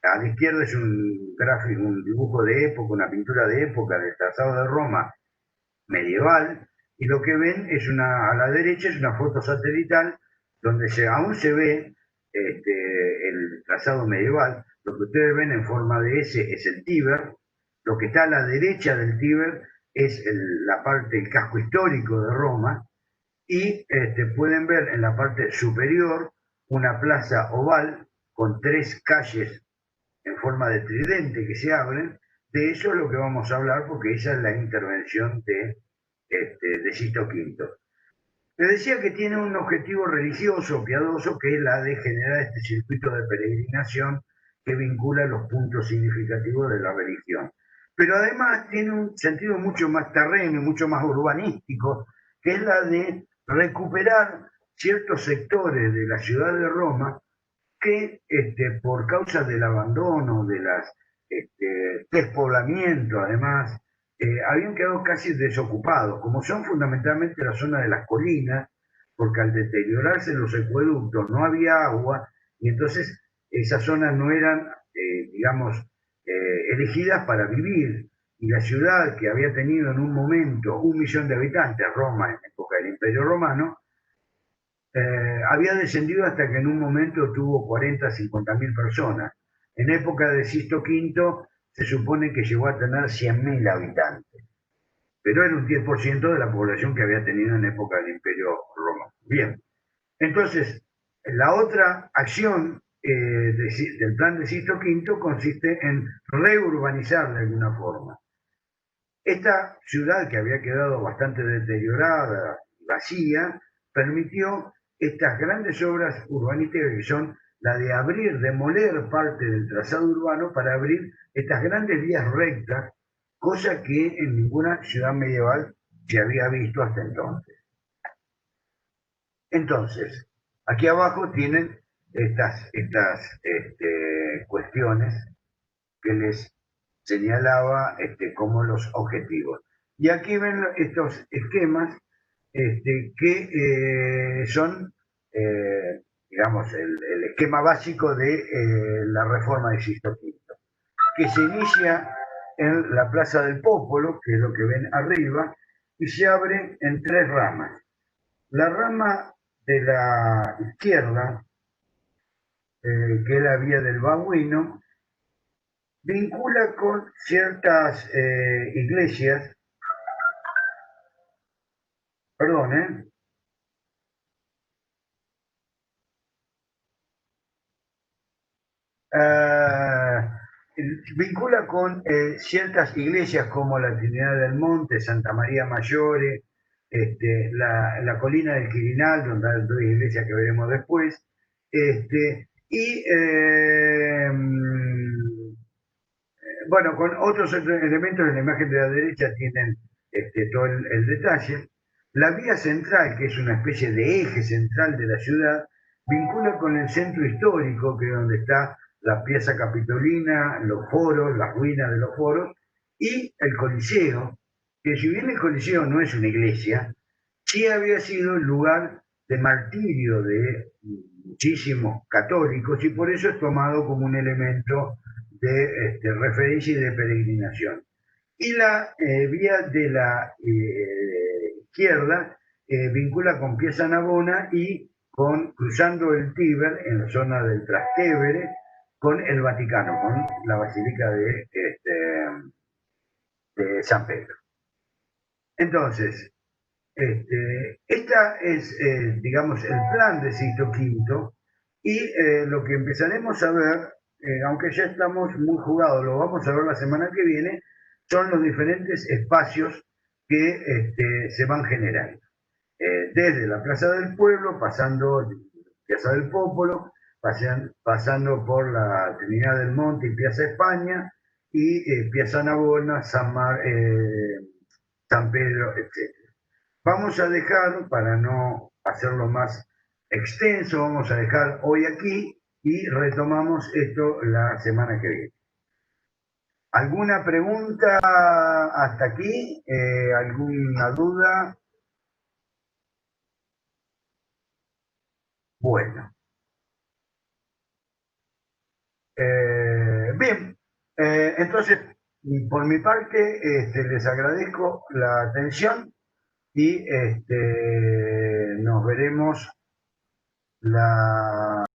a la izquierda es un gráfico, un dibujo de época, una pintura de época del trazado de Roma medieval, y lo que ven es a la derecha es una foto satelital donde aún se ve el trazado medieval. Lo que ustedes ven en forma de S es el Tíber. Lo que está a la derecha del Tíber es la parte del casco histórico de Roma, y pueden ver en la parte superior una plaza oval con 3 calles en forma de tridente que se abren. De eso es lo que vamos a hablar, porque esa es la intervención de Sisto V. Les decía que tiene un objetivo religioso, piadoso, que es la de generar este circuito de peregrinación que vincula los puntos significativos de la religión. Pero además tiene un sentido mucho más terreno y mucho más urbanístico, que es la de recuperar ciertos sectores de la ciudad de Roma que por causa del abandono, de las despoblamiento, además, habían quedado casi desocupados, como son fundamentalmente la zona de las colinas, porque al deteriorarse los acueductos no había agua, y entonces esas zonas no eran, digamos, elegidas para vivir. Y la ciudad, que había tenido en un momento 1 millón de habitantes, Roma en época del Imperio Romano, había descendido hasta que en un momento tuvo 40, 50 mil personas. En época de Sisto V se supone que llegó a tener 100.000 habitantes, pero era un 10% de la población que había tenido en época del Imperio Romano. Bien, entonces, la otra acción del plan de Sisto V consiste en reurbanizar de alguna forma. Esta ciudad, que había quedado bastante deteriorada, vacía, permitió estas grandes obras urbanísticas, que son la de demoler parte del trazado urbano para abrir estas grandes vías rectas, cosa que en ninguna ciudad medieval se había visto hasta entonces. Entonces, aquí abajo tienen estas cuestiones que les señalaba como los objetivos. Y aquí ven estos esquemas que son, digamos, el esquema básico de la reforma de Sisto V, que se inicia en la Plaza del Popolo, que es lo que ven arriba, y se abre en 3 ramas. La rama de la izquierda, que es la vía del Babuino, vincula con ciertas iglesias, perdón, vincula con ciertas iglesias como la Trinidad del Monte, Santa María Maggiore, la colina del Quirinal, donde hay 2 iglesias que veremos después, y bueno, con otros elementos en la imagen de la derecha tienen todo el detalle. La vía central, que es una especie de eje central de la ciudad, vincula con el centro histórico, que es donde está la Piazza Capitolina, los foros, las ruinas de los foros, y el Coliseo, que si bien el Coliseo no es una iglesia, sí había sido el lugar de martirio de muchísimos católicos y por eso es tomado como un elemento de referencia y de peregrinación. Y la vía de la izquierda vincula con Piazza Navona y con cruzando el Tíber en la zona del Trastevere con el Vaticano, con la Basílica de San Pedro. Entonces, esta es, digamos, el plan de Sixto V y lo que empezaremos a ver, aunque ya estamos muy jugados, lo vamos a ver la semana que viene, son los diferentes espacios que se van generando. Desde la Plaza del Pueblo, pasando Piazza del Popolo, pasando por la Trinidad del Monte y Piazza España, y Piazza Navona, San Pedro, etc. Vamos a dejar, para no hacerlo más extenso, vamos a dejar hoy aquí y retomamos esto la semana que viene. ¿Alguna pregunta hasta aquí? ¿Alguna duda? Bueno, bien, entonces por mi parte les agradezco la atención y nos veremos la